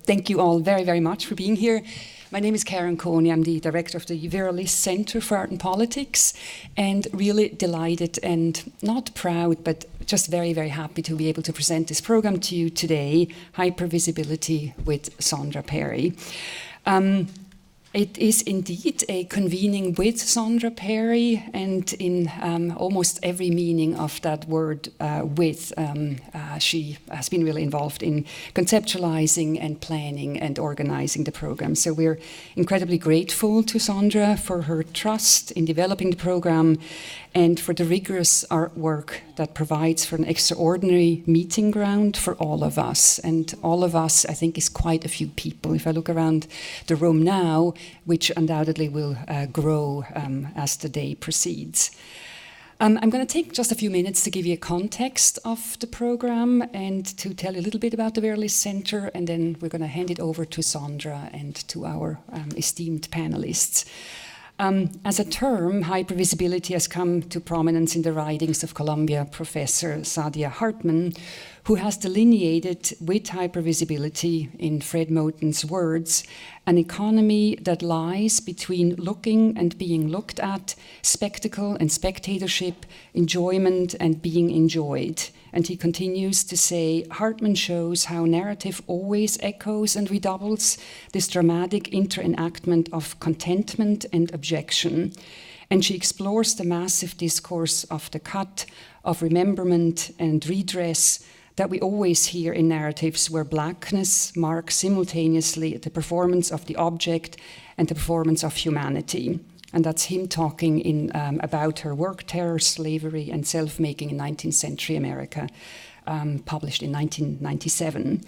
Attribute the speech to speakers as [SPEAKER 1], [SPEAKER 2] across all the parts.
[SPEAKER 1] Thank you all very, very much for being here. My name is Karen Coney. I'm the director of the Vera List Center for Art and Politics, and really delighted and not proud, but just very, very happy to be able to present this program to you today, Hypervisibility with Sondra Perry. It is indeed a convening with Sondra Perry, and in almost every meaning of that word with, she has been really involved in conceptualizing and planning and organizing the program. So we're incredibly grateful to Sondra for her trust in developing the program and for the rigorous artwork that provides for an extraordinary meeting ground for all of us. And all of us, I think, is quite a few people. If I look around the room now, which undoubtedly will grow as the day proceeds. I'm going to take just a few minutes to give you a context of the program and to tell you a little bit about the Vera List Center, and then we're going to hand it over to Sondra and to our esteemed panelists. As a term, hypervisibility has come to prominence in the writings of Columbia professor Saidiya Hartman, who has delineated with hypervisibility, in Fred Moten's words, an economy that lies between looking and being looked at, spectacle and spectatorship, enjoyment and being enjoyed. And he continues to say, Hartman shows how narrative always echoes and redoubles this dramatic interenactment of contentment and objection. And she explores the massive discourse of the cut, of rememberment and redress that we always hear in narratives where blackness marks simultaneously the performance of the object and the performance of humanity. And that's him talking about her work, Terror, Slavery, and Self-Making in 19th Century America, published in 1997.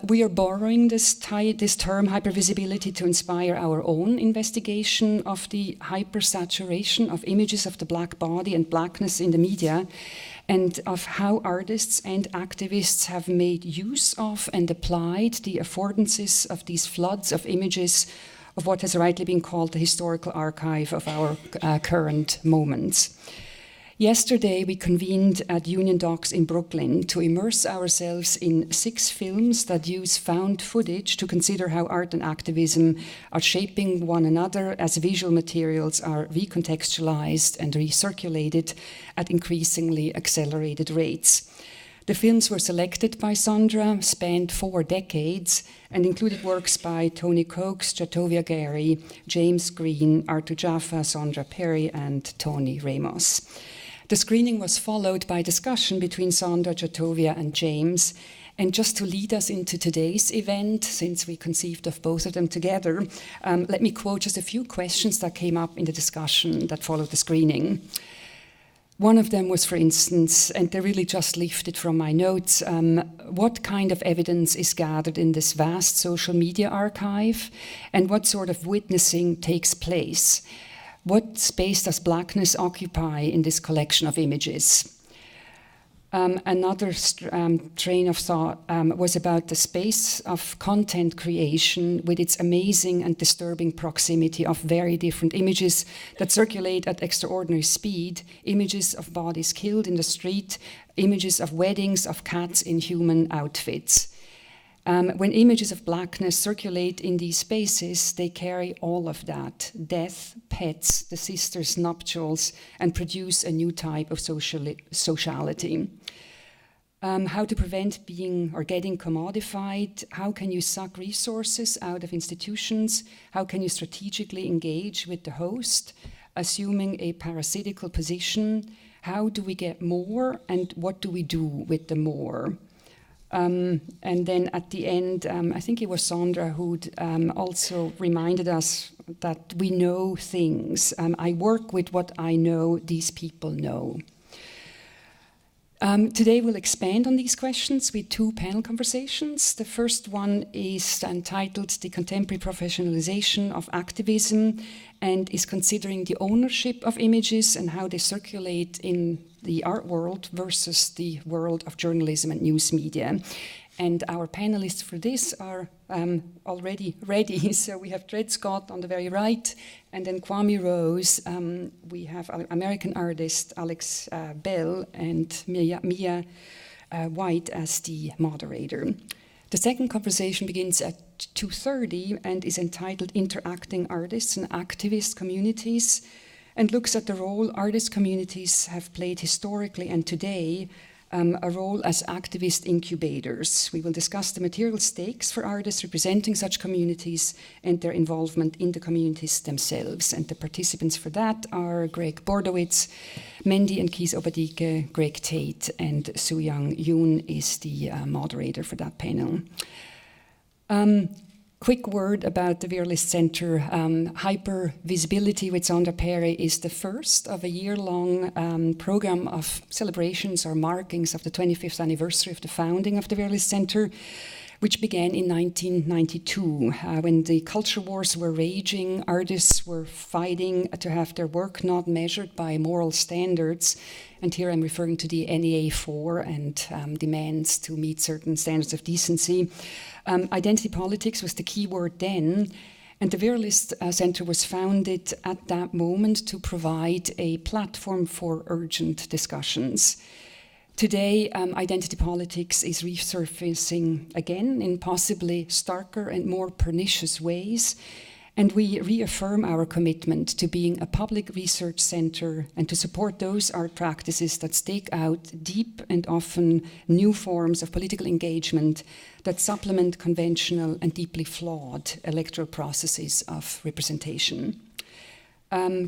[SPEAKER 1] We are borrowing this term, hypervisibility, to inspire our own investigation of the hypersaturation of images of the black body and blackness in the media, and of how artists and activists have made use of and applied the affordances of these floods of images of what has rightly been called the historical archive of our current moments. Yesterday, we convened at Union Docks in Brooklyn to immerse ourselves in 6 films that use found footage to consider how art and activism are shaping one another as visual materials are re-contextualized and recirculated at increasingly accelerated rates. The films were selected by Sondra, spanned 4 decades, and included works by Tony Coates, Chatovia Gary, James Green, Arthur Jaffa, Sondra Perry, and Tony Ramos. The screening was followed by discussion between Sondra, Chatovia, and James. And just to lead us into today's event, since we conceived of both of them together, let me quote just a few questions that came up in the discussion that followed the screening. One of them was, for instance, and they really just lifted from my notes, what kind of evidence is gathered in this vast social media archive, and what sort of witnessing takes place? What space does blackness occupy in this collection of images? Another train of thought was about the space of content creation with its amazing and disturbing proximity of very different images that circulate at extraordinary speed, images of bodies killed in the street, images of weddings of cats in human outfits. When images of blackness circulate in these spaces, they carry all of that, death, pets, the sisters' nuptials, and produce a new type of sociality. How to prevent being or getting commodified, how can you suck resources out of institutions, how can you strategically engage with the host, assuming a parasitical position, how do we get more, and what do we do with the more? And then at the end, I think it was Sondra who also reminded us that we know things. I work with what I know these people know. Today we'll expand on these questions with 2 panel conversations. The first one is entitled The Contemporary Professionalization of Activism, and is considering the ownership of images and how they circulate in the art world versus the world of journalism and news media. And our panelists for this are already ready. So we have Dred Scott on the very right, and then Kwame Rose. We have American artist Alex Bell and Mia White as the moderator. The second conversation begins at 2:30 and is entitled Interacting Artists and Activist Communities, and looks at the role artist communities have played historically and today, a role as activist incubators. We will discuss the material stakes for artists representing such communities and their involvement in the communities themselves. And the participants for that are Greg Bordowitz, Mendy and Keith Obadike, Greg Tate, and Soo-Young Yoon is the moderator for that panel. Quick word about the Vera List Center. Hypervisibility with Sondra Perry is the first of a year-long program of celebrations or markings of the 25th anniversary of the founding of the Vera List Center, which began in 1992. When the culture wars were raging, artists were fighting to have their work not measured by moral standards. And here I'm referring to the NEA 4 and demands to meet certain standards of decency. Identity politics was the key word then, and the Vera List Center was founded at that moment to provide a platform for urgent discussions. Today, identity politics is resurfacing again in possibly starker and more pernicious ways, and we reaffirm our commitment to being a public research center and to support those art practices that stake out deep and often new forms of political engagement that supplement conventional and deeply flawed electoral processes of representation.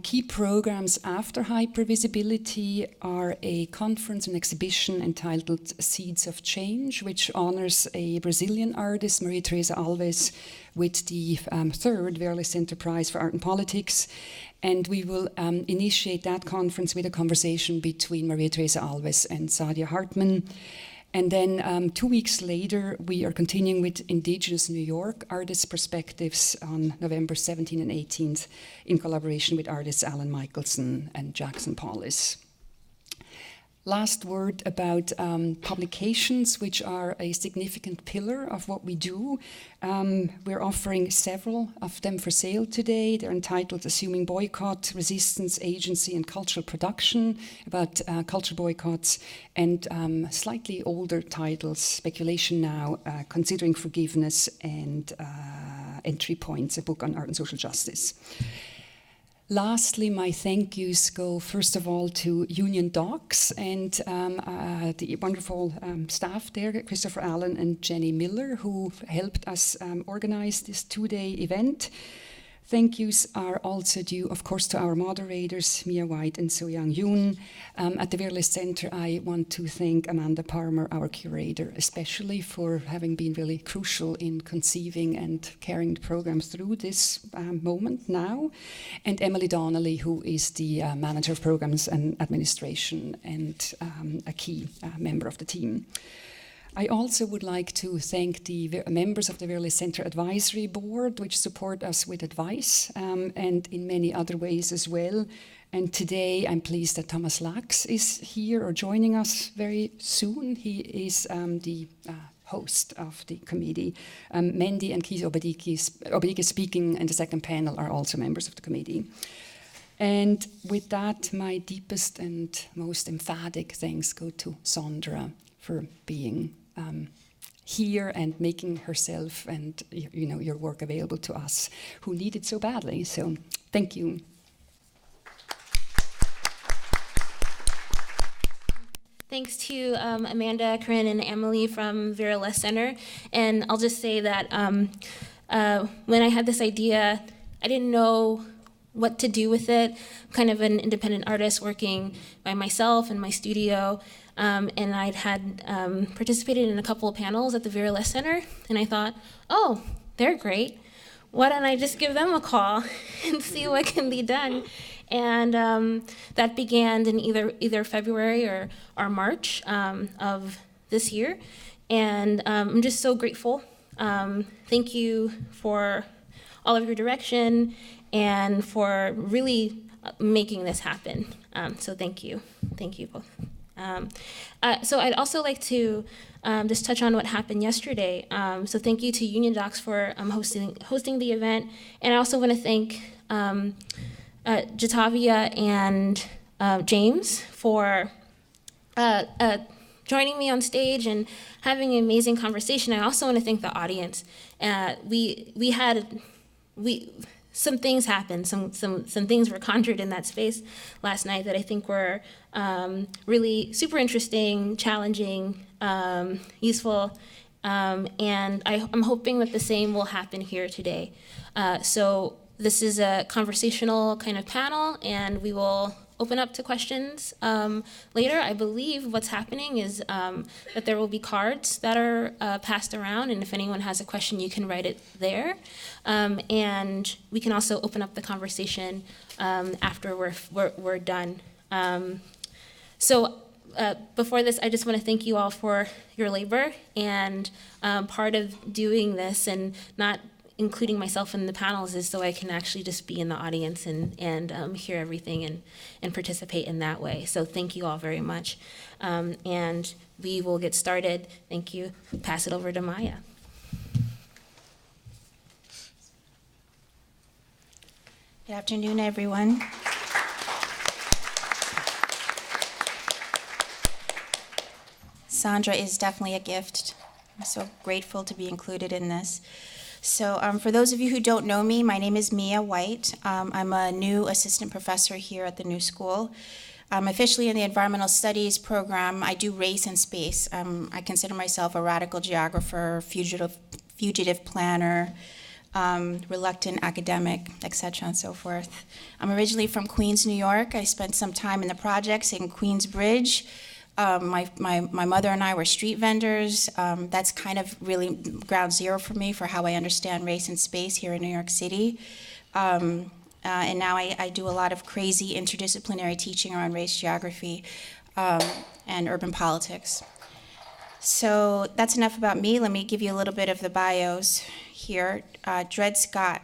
[SPEAKER 1] Key programs after Hypervisibility are a conference and exhibition entitled Seeds of Change, which honors a Brazilian artist, Maria Theresa Alves, with the third Vera List Center Prize for Art and Politics. And we will initiate that conference with a conversation between Maria Theresa Alves and Sadia Hartman. And then 2 weeks later, we are continuing with Indigenous New York Artists' Perspectives on November 17th and 18th in collaboration with artists Alan Michelson and Jackson Paulus. Last word about publications, which are a significant pillar of what we do. We're offering several of them for sale today. They're entitled Assuming Boycott, Resistance, Agency, and Cultural Production, about culture boycotts, and slightly older titles, Speculation Now, Considering Forgiveness, and Entry Points, a book on art and social justice. Lastly, my thank yous go first of all to Union Docs and the wonderful staff there, Christopher Allen and Jenny Miller, who helped us organize this two-day event. Thank yous are also due, of course, to our moderators, Mia White and Soo-Young Yoon. At the Vera List Center, I want to thank Amanda Parmer, our curator, especially for having been really crucial in conceiving and carrying the program through this moment now, and Emily Donnelly, who is the manager of programs and administration and a key member of the team. I also would like to thank the members of the Vera List Center Advisory Board, which support us with advice and in many other ways as well. And today I'm pleased that Thomas Lax is here or joining us very soon. He is the host of the committee. Mendy and Keith Obadike speaking in the second panel are also members of the committee. And with that, my deepest and most emphatic thanks go to Sondra for being here and making herself and your work available to us who need it so badly. So thank you.
[SPEAKER 2] Thanks to Amanda, Corinne, and Emily from Vera List Center. And I'll just say that when I had this idea, I didn't know what to do with it. I'm kind of an independent artist working by myself in my studio. And I'd had participated in a couple of panels at the Vera List Center, and I thought, oh, they're great. Why don't I just give them a call and see what can be done? And that began in either February or March of this year. And I'm just so grateful. Thank you for all of your direction and for really making this happen. So thank you. Thank you both. So I'd also like to just touch on what happened yesterday. So thank you to Union Docs for hosting the event. And I also want to thank Jatavia and James for joining me on stage and having an amazing conversation. I also want to thank the audience. Some things happened, some things were conjured in that space last night that I think were really super interesting, challenging, useful, and I'm hoping that the same will happen here today. So this is a conversational kind of panel, and we will open up to questions later. I believe what's happening is that there will be cards that are passed around, and if anyone has a question, you can write it there. And we can also open up the conversation after we're done. So before this, I just want to thank you all for your labor, and part of doing this and not including myself in the panels is so I can actually just be in the audience and hear everything and participate in that way. So thank you all very much. And we will get started. Thank you. Pass it over to Maya.
[SPEAKER 3] Good afternoon, everyone. Sondra is definitely a gift. I'm so grateful to be included in this. So for those of you who don't know me, my name is Mia White. I'm a new assistant professor here at the New School. I'm officially in the environmental studies program. I do race and space. I consider myself a radical geographer, fugitive planner, reluctant academic, etc. and so forth. I'm originally from Queens, New York. I spent some time in the projects in Queensbridge. My mother and I were street vendors. That's kind of really ground zero for me for how I understand race and space here in New York City. And now I do a lot of crazy interdisciplinary teaching around race geography and urban politics. So that's enough about me. Let me give you a little bit of the bios here. Dred Scott,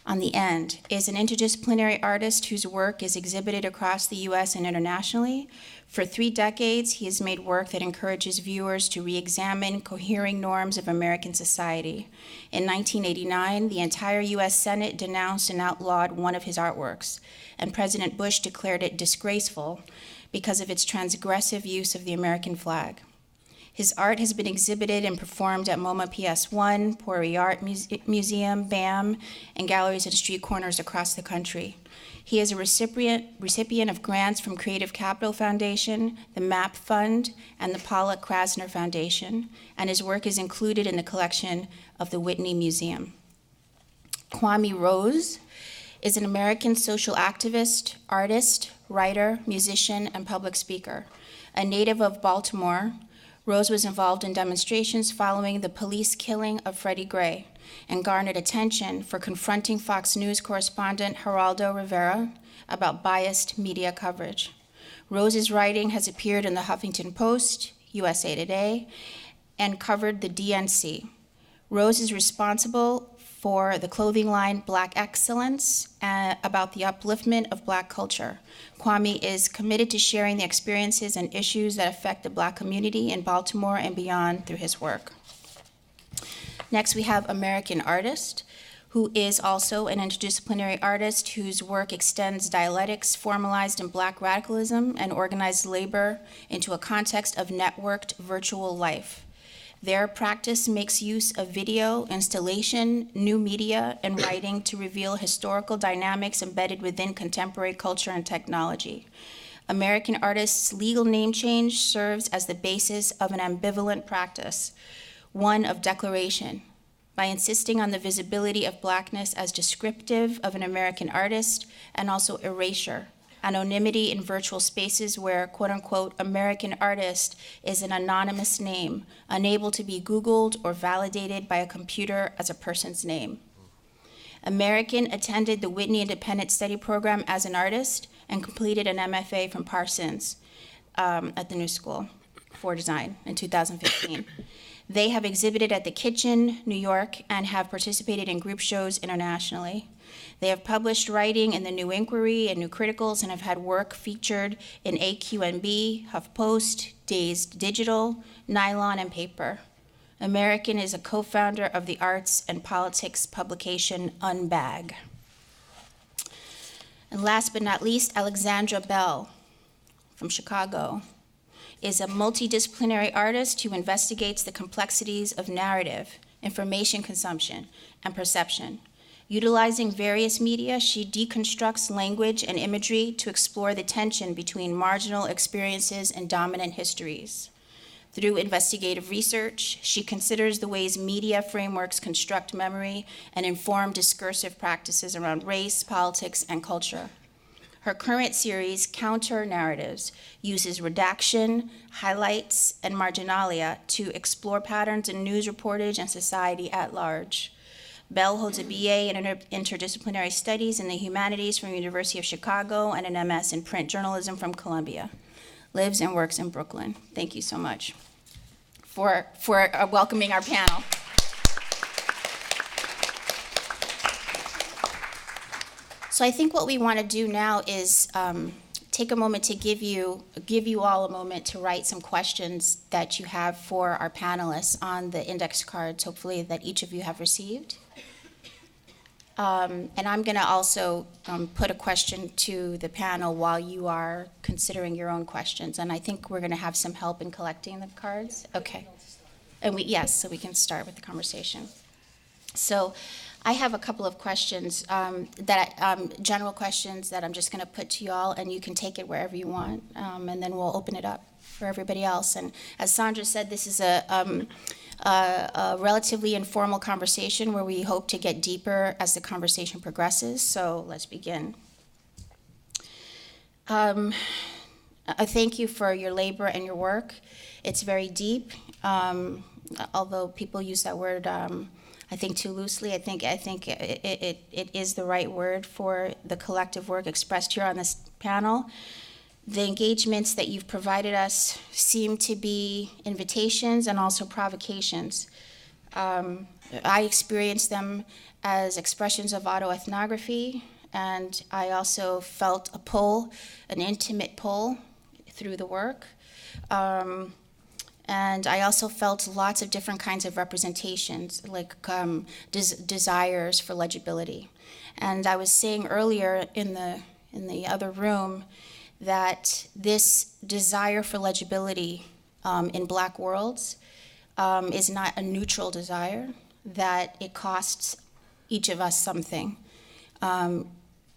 [SPEAKER 3] on the end, is an interdisciplinary artist whose work is exhibited across the US and internationally. For 3 decades, he has made work that encourages viewers to re-examine cohering norms of American society. In 1989, the entire US Senate denounced and outlawed one of his artworks, and President Bush declared it disgraceful because of its transgressive use of the American flag. His art has been exhibited and performed at MoMA PS1, Pori Art Museum, BAM, and galleries and street corners across the country. He is a recipient of grants from Creative Capital Foundation, the MAP Fund, and the Paula Krasner Foundation, and his work is included in the collection of the Whitney Museum. Kwame Rose is an American social activist, artist, writer, musician, and public speaker. A native of Baltimore, Rose was involved in demonstrations following the police killing of Freddie Gray and garnered attention for confronting Fox News correspondent Geraldo Rivera about biased media coverage. Rose's writing has appeared in the Huffington Post, USA Today, and covered the DNC. Rose is responsible for the clothing line Black Excellence, about the upliftment of Black culture. Kwame is committed to sharing the experiences and issues that affect the Black community in Baltimore and beyond through his work. Next, we have American Artist, who is also an interdisciplinary artist whose work extends dialectics formalized in Black radicalism and organized labor into a context of networked virtual life. Their practice makes use of video, installation, new media, and writing to reveal historical dynamics embedded within contemporary culture and technology. American Artist's legal name change serves as the basis of an ambivalent practice, one of declaration, by insisting on the visibility of Blackness as descriptive of an American artist and also erasure, anonymity in virtual spaces where, quote unquote, American artist is an anonymous name, unable to be Googled or validated by a computer as a person's name. American attended the Whitney Independent Study Program as an artist and completed an MFA from Parsons at the New School for Design in 2015. They have exhibited at the Kitchen, New York, and have participated in group shows internationally. They have published writing in the New Inquiry and New Criticals and have had work featured in AQNB, HuffPost, Dazed Digital, Nylon, and Paper. American is a co-founder of the arts and politics publication Unbag. And last but not least, Alexandra Bell from Chicago is a multidisciplinary artist who investigates the complexities of narrative, information consumption, and perception. Utilizing various media, she deconstructs language and imagery to explore the tension between marginal experiences and dominant histories. Through investigative research, she considers the ways media frameworks construct memory and inform discursive practices around race, politics, and culture. Her current series, Counter Narratives, uses redaction, highlights, and marginalia to explore patterns in news reportage and society at large. Bell holds a BA in Interdisciplinary Studies in the Humanities from the University of Chicago and an MS in Print Journalism from Columbia. Lives and works in Brooklyn. Thank you so much for welcoming our panel. So I think what we want to do now is take a moment to give you all a moment to write some questions that you have for our panelists on the index cards, hopefully that each of you have received. And I'm going to also put a question to the panel while you are considering your own questions. And I think we're going to have some help in collecting the cards. Okay. And so we can start with the conversation. So I have a couple of questions, general questions that I'm just going to put to you all, and you can take it wherever you want, and then we'll open it up for everybody else. And as Sondra said, this is a relatively informal conversation where we hope to get deeper as the conversation progresses. So let's begin. I thank you for your labor and your work. It's very deep, although people use that word I think too loosely. I think it is the right word for the collective work expressed here on this panel. The engagements that you've provided us seem to be invitations and also provocations. I experience them as expressions of autoethnography, and I also felt a pull, an intimate pull through the work. And I also felt lots of different kinds of representations, like desires for legibility. And I was saying earlier in the other room that this desire for legibility in Black worlds is not a neutral desire, that it costs each of us something.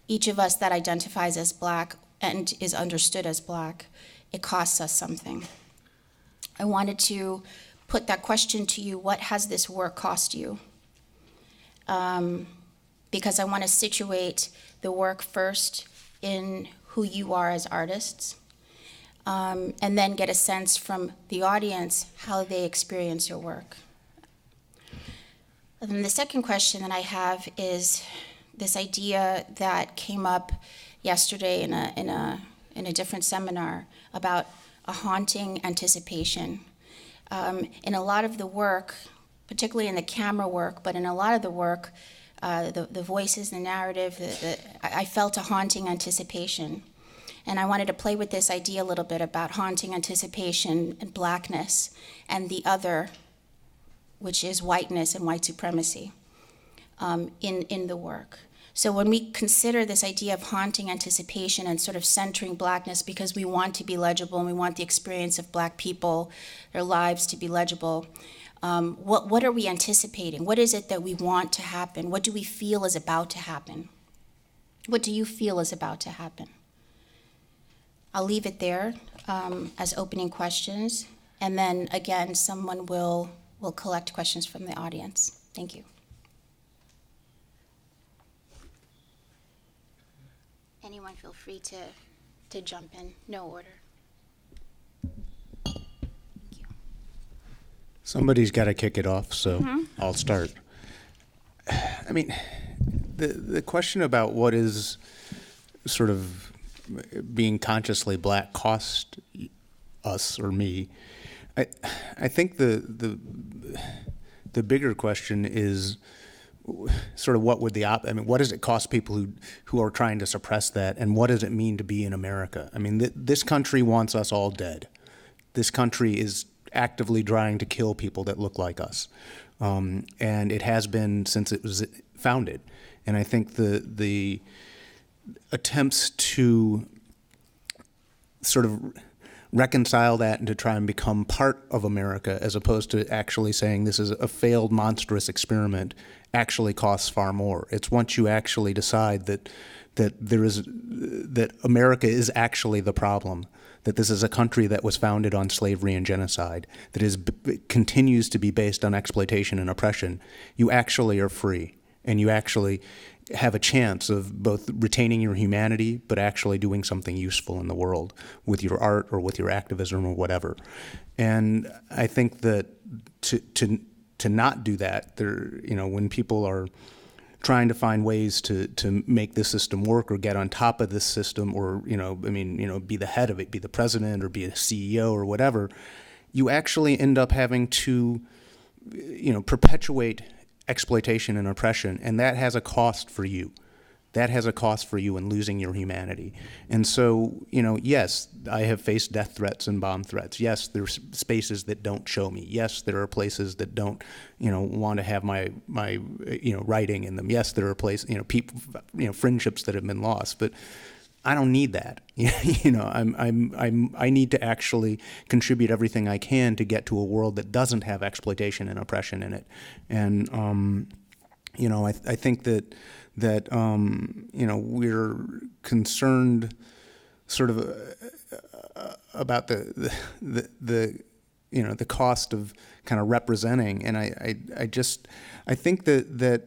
[SPEAKER 3] Each of us that identifies as Black and is understood as Black, it costs us something. I wanted to put that question to you: what has this work cost you? Because I want to situate the work first in who you are as artists, and then get a sense from the audience how they experience your work. And then the second question that I have is this idea that came up yesterday in a different seminar about a haunting anticipation. In a lot of the work, particularly in the camera work, but in a lot of the work, the voices, the narrative, I felt a haunting anticipation. And I wanted to play with this idea a little bit about haunting anticipation and Blackness, and the other, which is whiteness and white supremacy, in the work. So when we consider this idea of haunting anticipation and sort of centering Blackness because we want to be legible and we want the experience of Black people, their lives to be legible, what are we anticipating? What is it that we want to happen? What do we feel is about to happen? What do you feel is about to happen? I'll leave it there as opening questions, and then again, someone will collect questions from the audience. Thank you. Anyone feel free to jump in, no order. Thank you.
[SPEAKER 4] Somebody's got to kick it off, so I'll start. I mean, the question about what is sort of being consciously Black cost us or me, I think the bigger question is sort of what would what does it cost people who are trying to suppress that, and what does it mean to be in America? I mean, this country wants us all dead. This country is actively trying to kill people that look like us, and it has been since it was founded. And I think the attempts to sort of reconcile that and to try and become part of America, as opposed to actually saying this is a failed, monstrous experiment, actually costs far more. It's once you actually decide that America is actually the problem, that this is a country that was founded on slavery and genocide, that continues to be based on exploitation and oppression, you actually are free, and you actually have a chance of both retaining your humanity but actually doing something useful in the world with your art or with your activism or whatever. And I think that to not do that, when people are trying to find ways to make this system work or get on top of this system, or be the head of it, be the president or be a CEO or whatever, you actually end up having to perpetuate exploitation and oppression, and that has a cost for you. That has a cost for you in losing your humanity. And so, yes, I have faced death threats and bomb threats. Yes, there's spaces that don't show me. Yes, there are places that don't, want to have my writing in them. Yes, there are places, people, friendships that have been lost. But I don't need that. I need to actually contribute everything I can to get to a world that doesn't have exploitation and oppression in it. And I think that we're concerned sort of about the cost of kind of representing, and I think that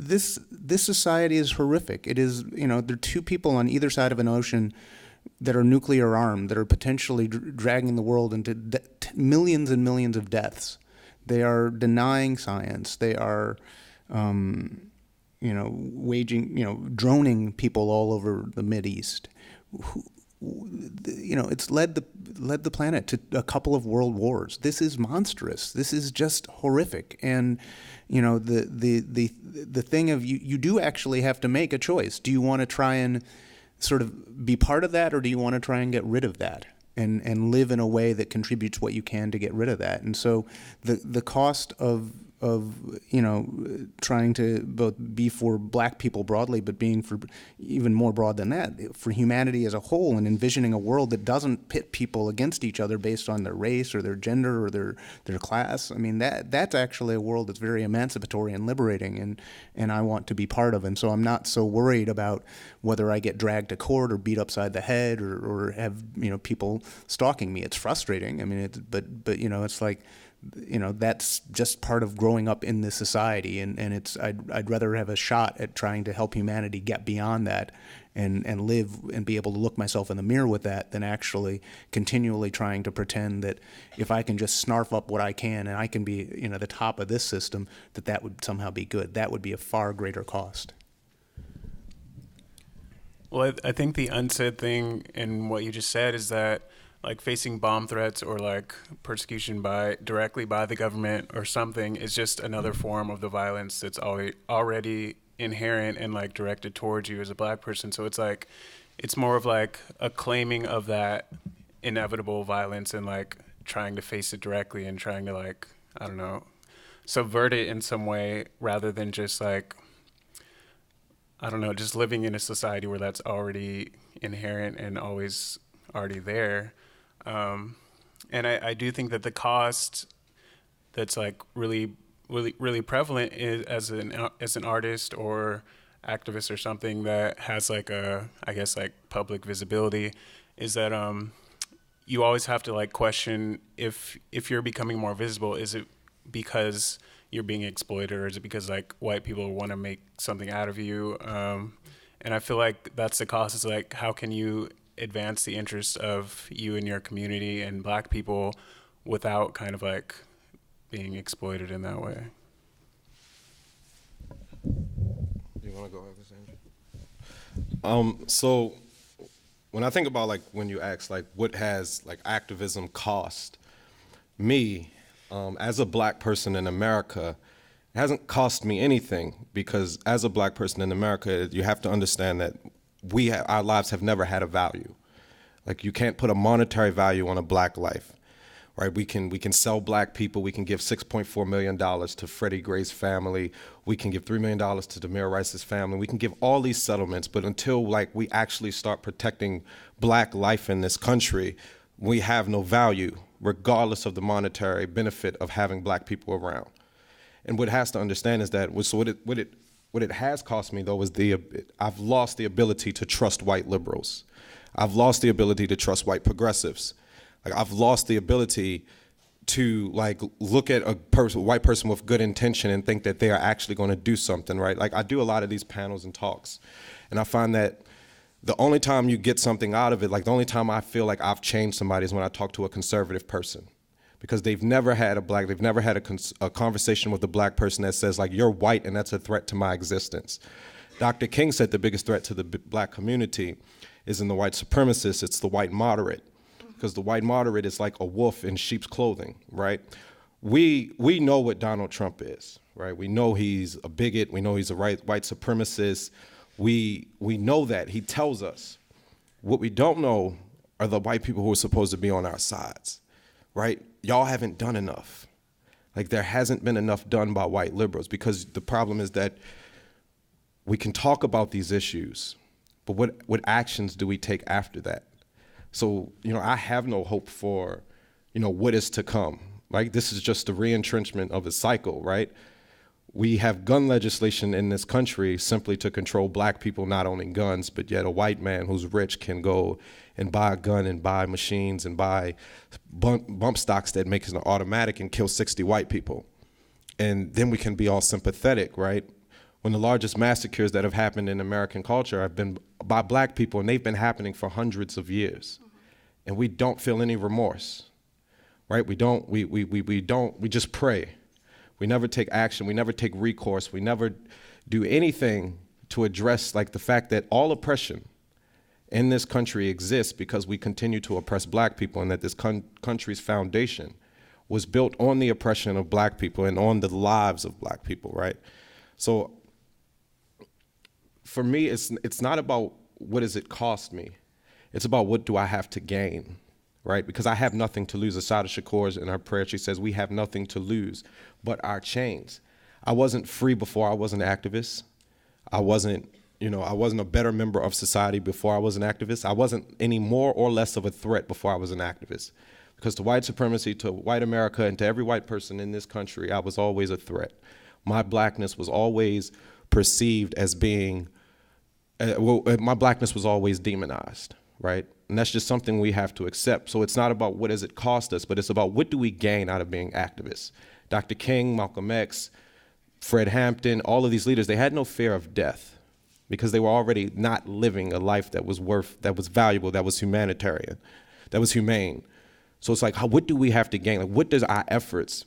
[SPEAKER 4] this society is horrific. It is, there are two people on either side of an ocean that are nuclear armed, that are potentially dragging the world into millions and millions of deaths. They are denying science. They are, droning people all over the Mideast. It's led the planet to a couple of world wars. This is monstrous. This is just horrific. And the thing of you do actually have to make a choice. Do you want to try and sort of be part of that, or do you want to try and get rid of that? And live in a way that contributes what you can to get rid of that. And so the cost of trying to both be for Black people broadly, but being for even more broad than that, for humanity as a whole, and envisioning a world that doesn't pit people against each other based on their race or their gender or their class. I mean, that's actually a world that's very emancipatory and liberating, and I want to be part of. And so I'm not so worried about whether I get dragged to court or beat upside the head or have people stalking me. It's frustrating. I mean, but it's like, that's just part of growing up in this society, and I'd rather have a shot at trying to help humanity get beyond that and live and be able to look myself in the mirror with that, than actually continually trying to pretend that if I can just snarf up what I can and I can be the top of this system, that would somehow be good. That would be a far greater cost.
[SPEAKER 5] Well, I think the unsaid thing in what you just said is that, like, facing bomb threats or like persecution directly by the government or something is just another form of the violence that's already inherent and like directed towards you as a Black person. So it's like, it's more of like a claiming of that inevitable violence and like trying to face it directly and trying to, like, I don't know, subvert it in some way, rather than just like, I don't know, just living in a society where that's already inherent and always already there. And I do think that the cost that's like really prevalent is as an artist or activist or something that has like I guess like public visibility, is that you always have to like question if you're becoming more visible, is it because you're being exploited, or is it because like white people want to make something out of you? And I feel like that's the cost. Is like, how can you advance the interests of you and your community and Black people without kind of like being exploited in that way?
[SPEAKER 6] You want to go after Sandra? So when I think about like when you ask like what has like activism cost me, as a Black person in America, it hasn't cost me anything, because as a Black person in America, you have to understand that our lives have never had a value. Like, you can't put a monetary value on a Black life, right? We can sell black people. We can give $6.4 million to Freddie Gray's family. We can give $3 million to Demir Rice's family. We can give all these settlements, but until like we actually start protecting black life in this country, we have no value, regardless of the monetary benefit of having black people around. And what it has to understand is that, so what it has cost me though is I've lost the ability to trust white liberals. I've lost the ability to trust white progressives. Like I've lost the ability to like look at a white person with good intention and think that they are actually going to do something, right? Like I do a lot of these panels and talks, and I find that the only time you get something out of it, like the only time I feel like I've changed somebody is when I talk to a conservative person, because they've never had a conversation with a black person that says like, you're white and that's a threat to my existence. Dr. King said the biggest threat to the black community isn't the white supremacist, it's the white moderate. Because the white moderate is like a wolf in sheep's clothing, right? We know what Donald Trump is, right? We know he's a bigot, we know he's a white supremacist. We know that, he tells us. What we don't know are the white people who are supposed to be on our sides, right? Y'all haven't done enough. Like there hasn't been enough done by white liberals, because the problem is that we can talk about these issues, but what actions do we take after that? So, I have no hope for, what is to come. Like this is just the re-entrenchment of a cycle, right? We have gun legislation in this country simply to control black people not owning guns, but yet a white man who's rich can go and buy a gun and buy machines and buy bump stocks that makes it automatic and kill 60 white people. And then we can be all sympathetic, right? When the largest massacres that have happened in American culture have been by black people, and they've been happening for hundreds of years. And we don't feel any remorse, right? We just pray. We never take action, we never take recourse, we never do anything to address like the fact that all oppression in this country exists because we continue to oppress black people, and that this country's foundation was built on the oppression of black people and on the lives of black people, right? So for me, it's not about what does it cost me. It's about what do I have to gain, right? Because I have nothing to lose. Asada Shakur's in her prayer, she says, we have nothing to lose but our chains. I wasn't free before I was an activist. I wasn't a better member of society before I was an activist. I wasn't any more or less of a threat before I was an activist. Because to white supremacy, to white America, and to every white person in this country, I was always a threat. My blackness was always perceived as being, my blackness was always demonized, right? And that's just something we have to accept. So it's not about what does it cost us, but it's about what do we gain out of being activists. Dr. King, Malcolm X, Fred Hampton, all of these leaders, they had no fear of death because they were already not living a life that was valuable, that was humanitarian, that was humane. So it's like, what do we have to gain? Like, what does our efforts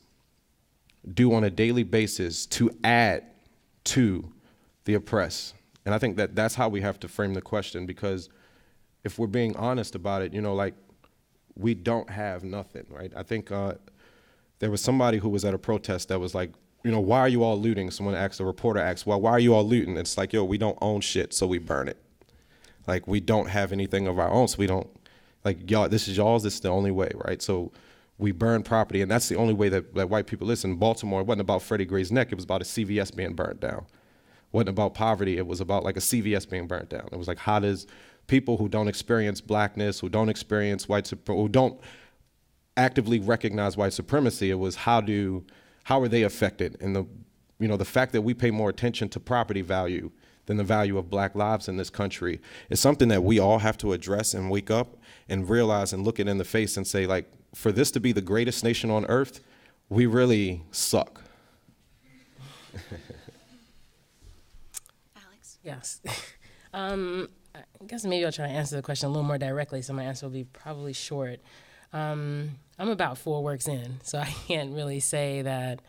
[SPEAKER 6] do on a daily basis to add to the oppressed? And I think that that's how we have to frame the question, because if we're being honest about it, like we don't have nothing, right? I think there was somebody who was at a protest that was like, why are you all looting? A reporter asked, well, why are you all looting? It's like, we don't own shit, so we burn it. Like we don't have anything of our own, so we don't, like, y'all, this is y'all's, this is the only way, right? So we burn property, and that's the only way that white people listen. In Baltimore, it wasn't about Freddie Gray's neck, it was about a CVS being burnt down. It wasn't about poverty, it was about like a CVS being burnt down. It was like, how does people who don't experience blackness, who don't experience who don't actively recognize white supremacy, it was how are they affected? And the fact that we pay more attention to property value than the value of black lives in this country is something that we all have to address and wake up and realize and look it in the face and say, like, for this to be the greatest nation on earth, we really suck.
[SPEAKER 3] Alex?
[SPEAKER 7] Yes. I guess maybe I'll try to answer the question a little more directly, so my answer will be probably short. I'm about 4 works in, so I can't really say that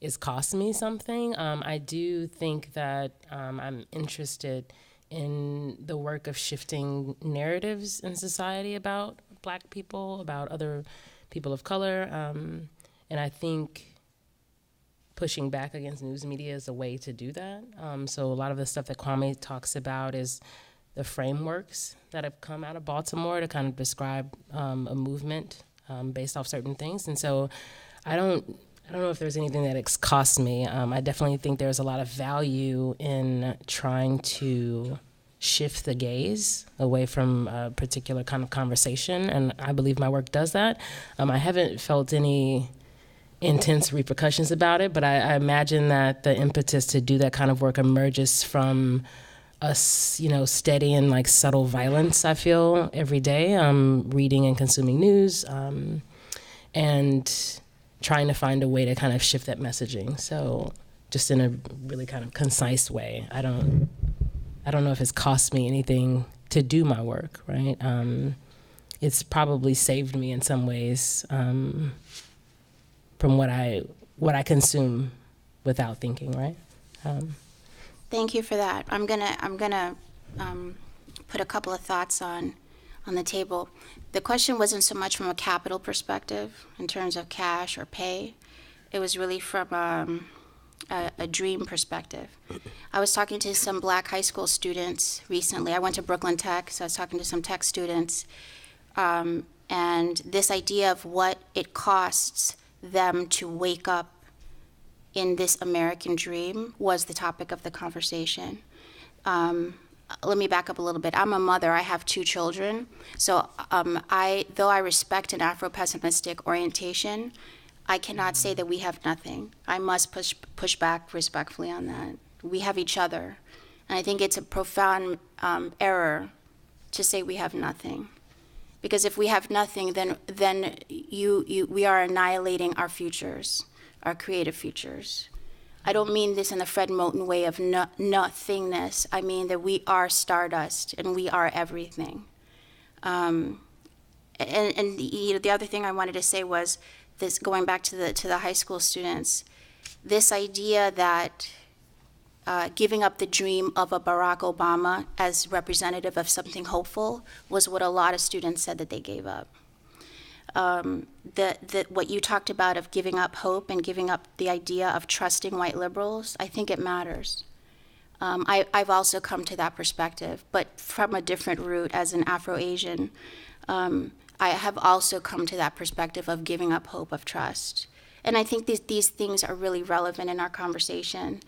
[SPEAKER 7] it's cost me something. I do think that I'm interested in the work of shifting narratives in society about Black people, about other people of color, and I think pushing back against news media is a way to do that. So a lot of the stuff that Kwame talks about is the frameworks that have come out of Baltimore to kind of describe a movement based off certain things. And so I don't know if there's anything that it's cost me. I definitely think there's a lot of value in trying to shift the gaze away from a particular kind of conversation, and I believe my work does that. I haven't felt any intense repercussions about it, but I imagine that the impetus to do that kind of work emerges from us, steady and like subtle violence I feel every day, reading and consuming news, and trying to find a way to kind of shift that messaging. So just in a really kind of concise way. I don't know if it's cost me anything to do my work, right? It's probably saved me in some ways from what I consume without thinking, right?
[SPEAKER 3] Thank you for that. I'm gonna put a couple of thoughts on the table. The question wasn't so much from a capital perspective in terms of cash or pay. It was really from a dream perspective. I was talking to some Black high school students recently. I went to Brooklyn Tech, so I was talking to some tech students, and this idea of what it costs them to wake up in this American dream was the topic of the conversation. Let me back up a little bit. I'm a mother. I have 2 children. So though I respect an Afro-pessimistic orientation, I cannot say that we have nothing. I must push back respectfully on that. We have each other. And I think it's a profound error to say we have nothing. Because if we have nothing, then we are annihilating our futures, our creative futures. I don't mean this in the Fred Moten way of nothingness. I mean that we are stardust and we are everything. And the other thing I wanted to say was this, going back to the high school students, this idea that giving up the dream of a Barack Obama as representative of something hopeful was what a lot of students said that they gave up. What you talked about of giving up hope and giving up the idea of trusting white liberals, I think it matters. I've also come to that perspective, but from a different route as an Afro-Asian. I have also come to that perspective of giving up hope of trust. And I think these things are really relevant in our conversation.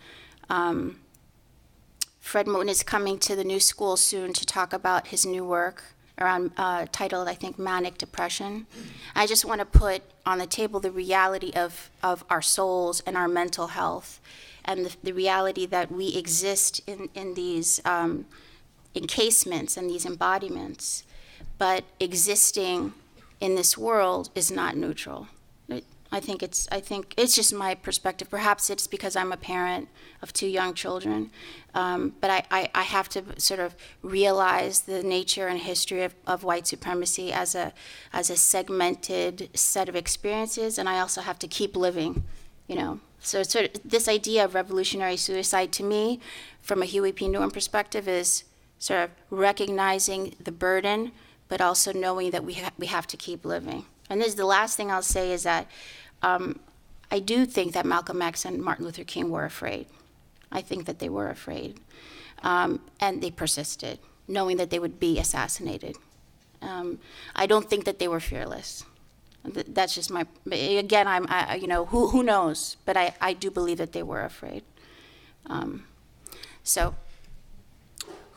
[SPEAKER 3] Fred Moten is coming to the New School soon to talk about his new work around titled, I think, Manic Depression. I just want to put on the table the reality of our souls and our mental health, and the reality that we exist in these encasements and these embodiments, but existing in this world is not neutral. I think it's just my perspective. Perhaps it's because I'm a parent of 2 young children, but I have to sort of realize the nature and history of white supremacy as a segmented set of experiences, and I also have to keep living, So it's sort of this idea of revolutionary suicide to me, from a Huey P. Newton perspective, is sort of recognizing the burden, but also knowing that we have to keep living. And this is the last thing I'll say is that I do think that Malcolm X and Martin Luther King were afraid. I think that they were afraid. And they persisted, knowing that they would be assassinated. I don't think that they were fearless. That's just my, again, who knows? But I do believe that they were afraid. So,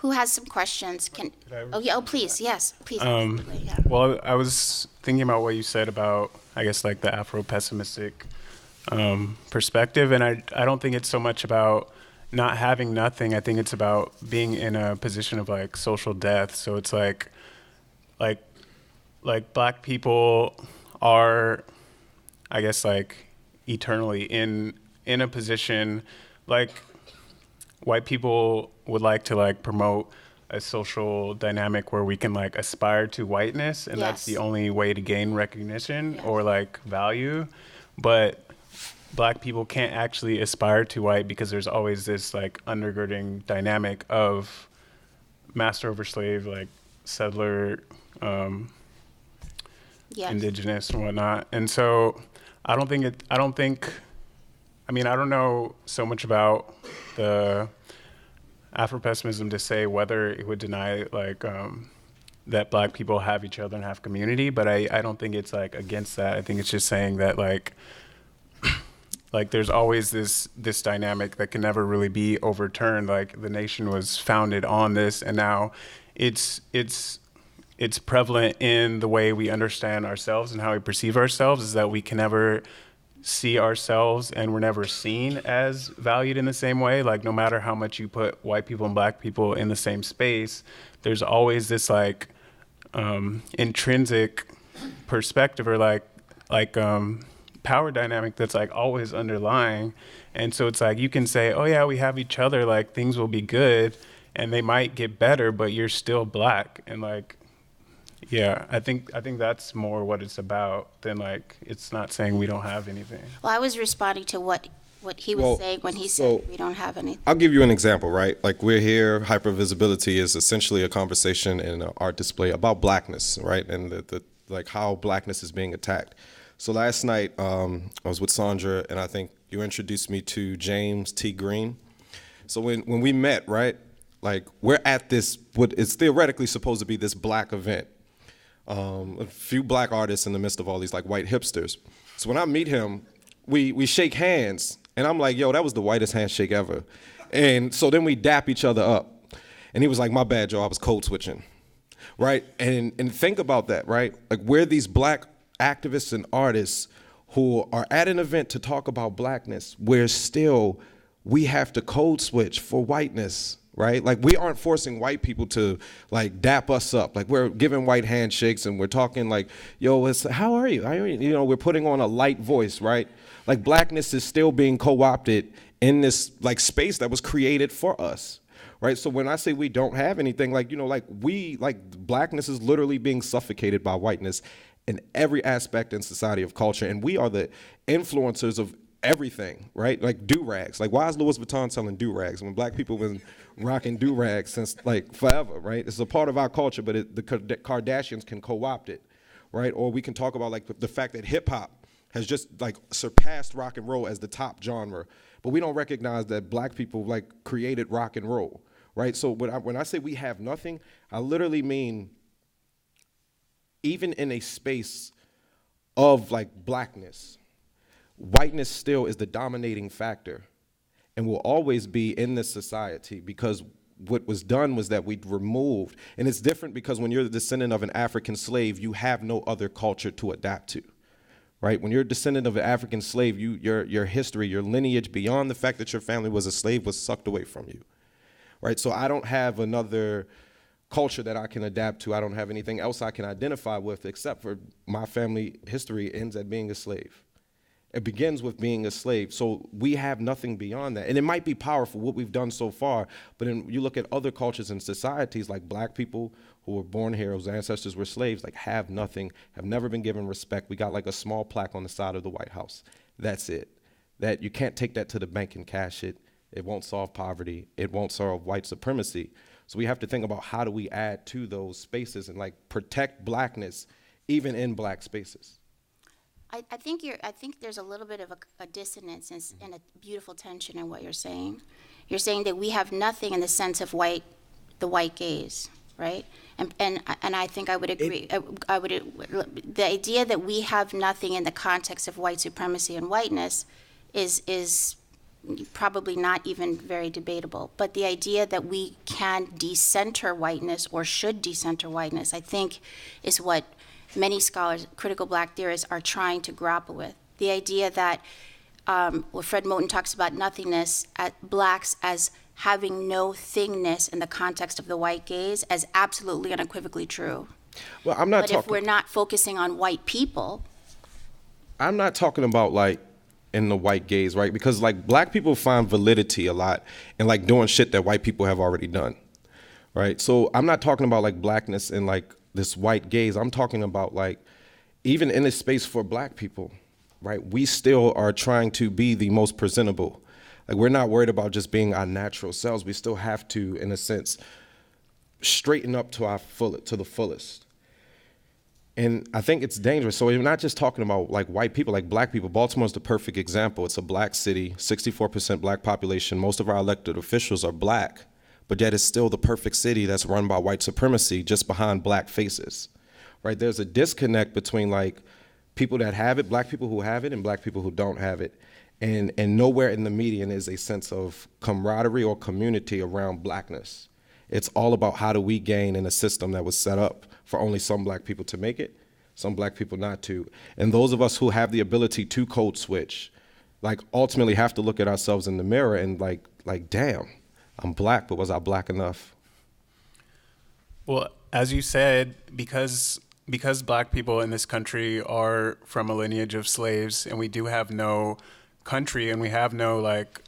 [SPEAKER 3] who has some questions? Please, yes, please. Yeah.
[SPEAKER 5] Well, I was thinking about what you said about, I guess, like the Afro-pessimistic perspective, and I don't think it's so much about not having nothing. I think it's about being in a position of like social death. So it's like Black people are, I guess, like eternally in a position like white people would like to like promote a social dynamic where we can like aspire to whiteness, and that's the only way to gain recognition or like value. But Black people can't actually aspire to white because there's always this like undergirding dynamic of master over slave, like settler, indigenous and whatnot. And so I don't know so much about the Afro-pessimism to say whether it would deny like that Black people have each other and have community, but I don't think it's like against that. I think it's just saying that like there's always this dynamic that can never really be overturned. Like the nation was founded on this, and now it's prevalent in the way we understand ourselves and how we perceive ourselves, is that we can never see ourselves and we're never seen as valued in the same way. Like no matter how much you put white people and Black people in the same space, there's always this like intrinsic perspective or like power dynamic that's like always underlying. And so it's like you can say, oh yeah, we have each other, like things will be good and they might get better, but you're still Black. And like, yeah, I think that's more what it's about than like, it's not saying we don't have anything.
[SPEAKER 3] Well, I was responding to what he was saying when he said we don't have anything.
[SPEAKER 6] I'll give you an example, right? Like we're here, Hypervisibility is essentially a conversation and an art display about Blackness, right? And the like how Blackness is being attacked. So last night, I was with Sondra, and I think you introduced me to James T. Green. So when we met, right, like we're at this, what is theoretically supposed to be this Black event. A few Black artists in the midst of all these like white hipsters. So when I meet him, we shake hands, and I'm like, yo, that was the whitest handshake ever. And so then we dap each other up. And he was like, my bad, Joe, I was code switching, right? And think about that, right? Like we're these Black activists and artists who are at an event to talk about Blackness, where still we have to code switch for whiteness, right? Like we aren't forcing white people to like dap us up. Like we're giving white handshakes and we're talking like, yo, how are you? You know, we're putting on a light voice, right? Like Blackness is still being co-opted in this like space that was created for us, right? So when I say we don't have anything, like, you know, like Blackness is literally being suffocated by whiteness in every aspect in society of culture. And we are the influencers of everything, right? Like do-rags. Like why is Louis Vuitton selling do-rags when Black people have been rocking do-rags since like forever, right? It's a part of our culture, but the Kardashians can co-opt it, right? Or we can talk about like the fact that hip hop has just like surpassed rock and roll as the top genre, but we don't recognize that Black people like created rock and roll, right? So when I say we have nothing, I literally mean even in a space of like Blackness, whiteness still is the dominating factor and will always be in this society, because what was done was that we removed, and it's different because when you're the descendant of an African slave, you have no other culture to adapt to, right? When you're a descendant of an African slave, your history, your lineage beyond the fact that your family was a slave was sucked away from you, right? So I don't have another culture that I can adapt to. I don't have anything else I can identify with except for my family history ends at being a slave. It begins with being a slave. So we have nothing beyond that. And it might be powerful, what we've done so far, but you look at other cultures and societies like Black people who were born here, whose ancestors were slaves, like have nothing, have never been given respect. We got like a small plaque on the side of the White House. That's it. That you can't take that to the bank and cash it. It won't solve poverty. It won't solve white supremacy. So we have to think about how do we add to those spaces and like protect Blackness even in Black spaces.
[SPEAKER 3] I think there's a little bit of a dissonance and a beautiful tension in what you're saying. You're saying that we have nothing in the sense of the white gaze, right? And I think I would agree. The idea that we have nothing in the context of white supremacy and whiteness is probably not even very debatable. But the idea that we can decenter whiteness or should decenter whiteness, I think, is what many scholars, critical Black theorists, are trying to grapple with. The idea that Fred Moten talks about nothingness, Blacks as having no thingness in the context of the white gaze as absolutely unequivocally true.
[SPEAKER 6] Well, I'm not
[SPEAKER 3] but
[SPEAKER 6] talking.
[SPEAKER 3] If we're not focusing on white people,
[SPEAKER 6] I'm not talking about like in the white gaze, right? Because like Black people find validity a lot in like doing shit that white people have already done, right? So I'm not talking about like Blackness in like this white gaze. I'm talking about like even in this space for Black people, right? We still are trying to be the most presentable. Like we're not worried about just being our natural selves. We still have to, in a sense, straighten up to the fullest. And I think it's dangerous. So we're not just talking about like white people, like Black people. Baltimore's the perfect example. It's a Black city, 64% Black population. Most of our elected officials are Black, but yet it's still the perfect city that's run by white supremacy just behind black faces, right? There's a disconnect between like people that have it, black people who have it, and black people who don't have it. And nowhere in the median is a sense of camaraderie or community around blackness. It's all about how do we gain in a system that was set up for only some black people to make it, some black people not to. And those of us who have the ability to code switch, like ultimately have to look at ourselves in the mirror and like damn, I'm black, but was I black enough?
[SPEAKER 5] Well, as you said, because black people in this country are from a lineage of slaves, and we do have no country and we have no like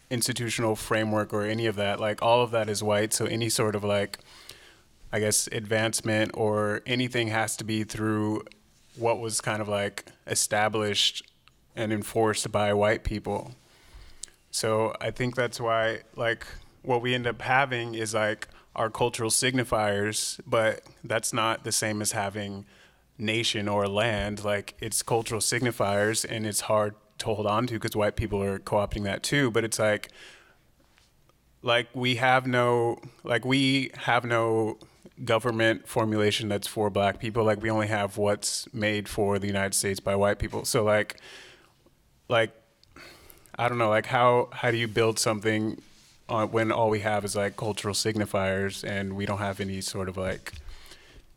[SPEAKER 5] institutional framework or any of that, like all of that is white. So any sort of like, I guess, advancement or anything has to be through what was kind of like established and enforced by white people. So I think that's why like what we end up having is like our cultural signifiers, but that's not the same as having nation or land. Like it's cultural signifiers, and it's hard to hold on to because white people are co-opting that too. But it's like we have no government formulation that's for black people. Like we only have what's made for the United States by white people. So like I don't know, like how do you build something when all we have is like cultural signifiers and we don't have any sort of like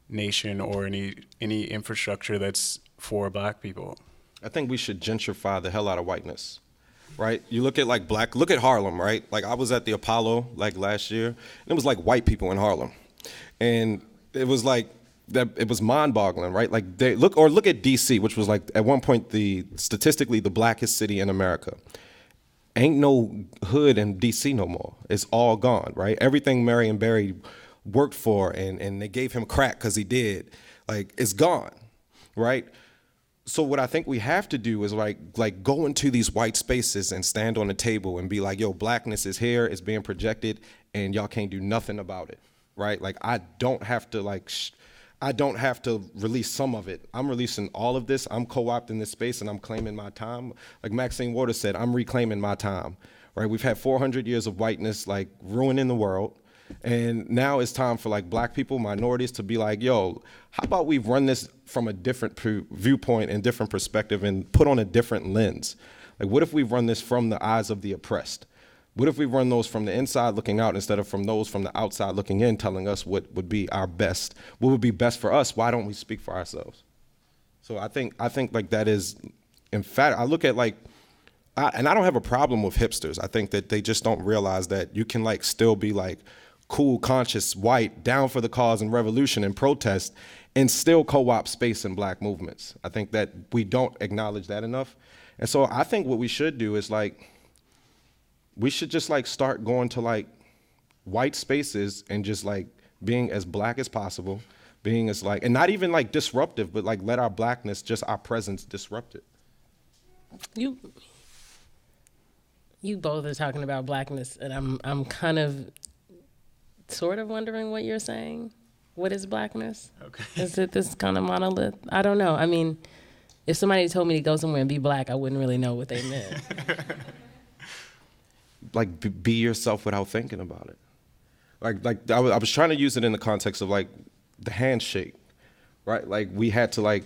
[SPEAKER 5] nation or any infrastructure that's for black people?
[SPEAKER 6] I think we should gentrify the hell out of whiteness, right? You look at like look at Harlem, right? Like I was at the Apollo like last year, and it was like white people in Harlem. And it was like, it was mind-boggling, right? Like look at DC, which was like at one point statistically the blackest city in America. Ain't no hood in DC no more. It's all gone, right? Everything Marion Barry worked for and they gave him crack because he did, like it's gone, right? So what I think we have to do is like go into these white spaces and stand on the table and be like, yo, blackness is here, it's being projected, and y'all can't do nothing about it, right? Like I don't have to release some of it. I'm releasing all of this. I'm co-opting this space and I'm claiming my time. Like Maxine Waters said, I'm reclaiming my time, right? We've had 400 years of whiteness like ruining the world. And now it's time for like black people, minorities to be like, yo, how about we run this from a different viewpoint and different perspective and put on a different lens? Like what if we run this from the eyes of the oppressed? What if we run those from the inside looking out instead of from those from the outside looking in, telling us what would be our best, what would be best for us? Why don't we speak for ourselves? So I think like that is emphatic. I look at like, and I don't have a problem with hipsters. I think that they just don't realize that you can like still be like cool, conscious, white, down for the cause and revolution and protest and still co-op space in black movements. I think that we don't acknowledge that enough. And so I think what we should do is like, we should just like start going to like white spaces and just like being as black as possible, being as like, and not even like disruptive, but like let our blackness, just our presence disrupt it.
[SPEAKER 7] You both are talking about blackness, and I'm kind of sort of wondering what you're saying. What is blackness? Okay. Is it this kind of monolith? I don't know. I mean, if somebody told me to go somewhere and be black, I wouldn't really know what they meant.
[SPEAKER 6] Like be yourself without thinking about it. Like I was trying to use it in the context of like the handshake, right? Like we had to like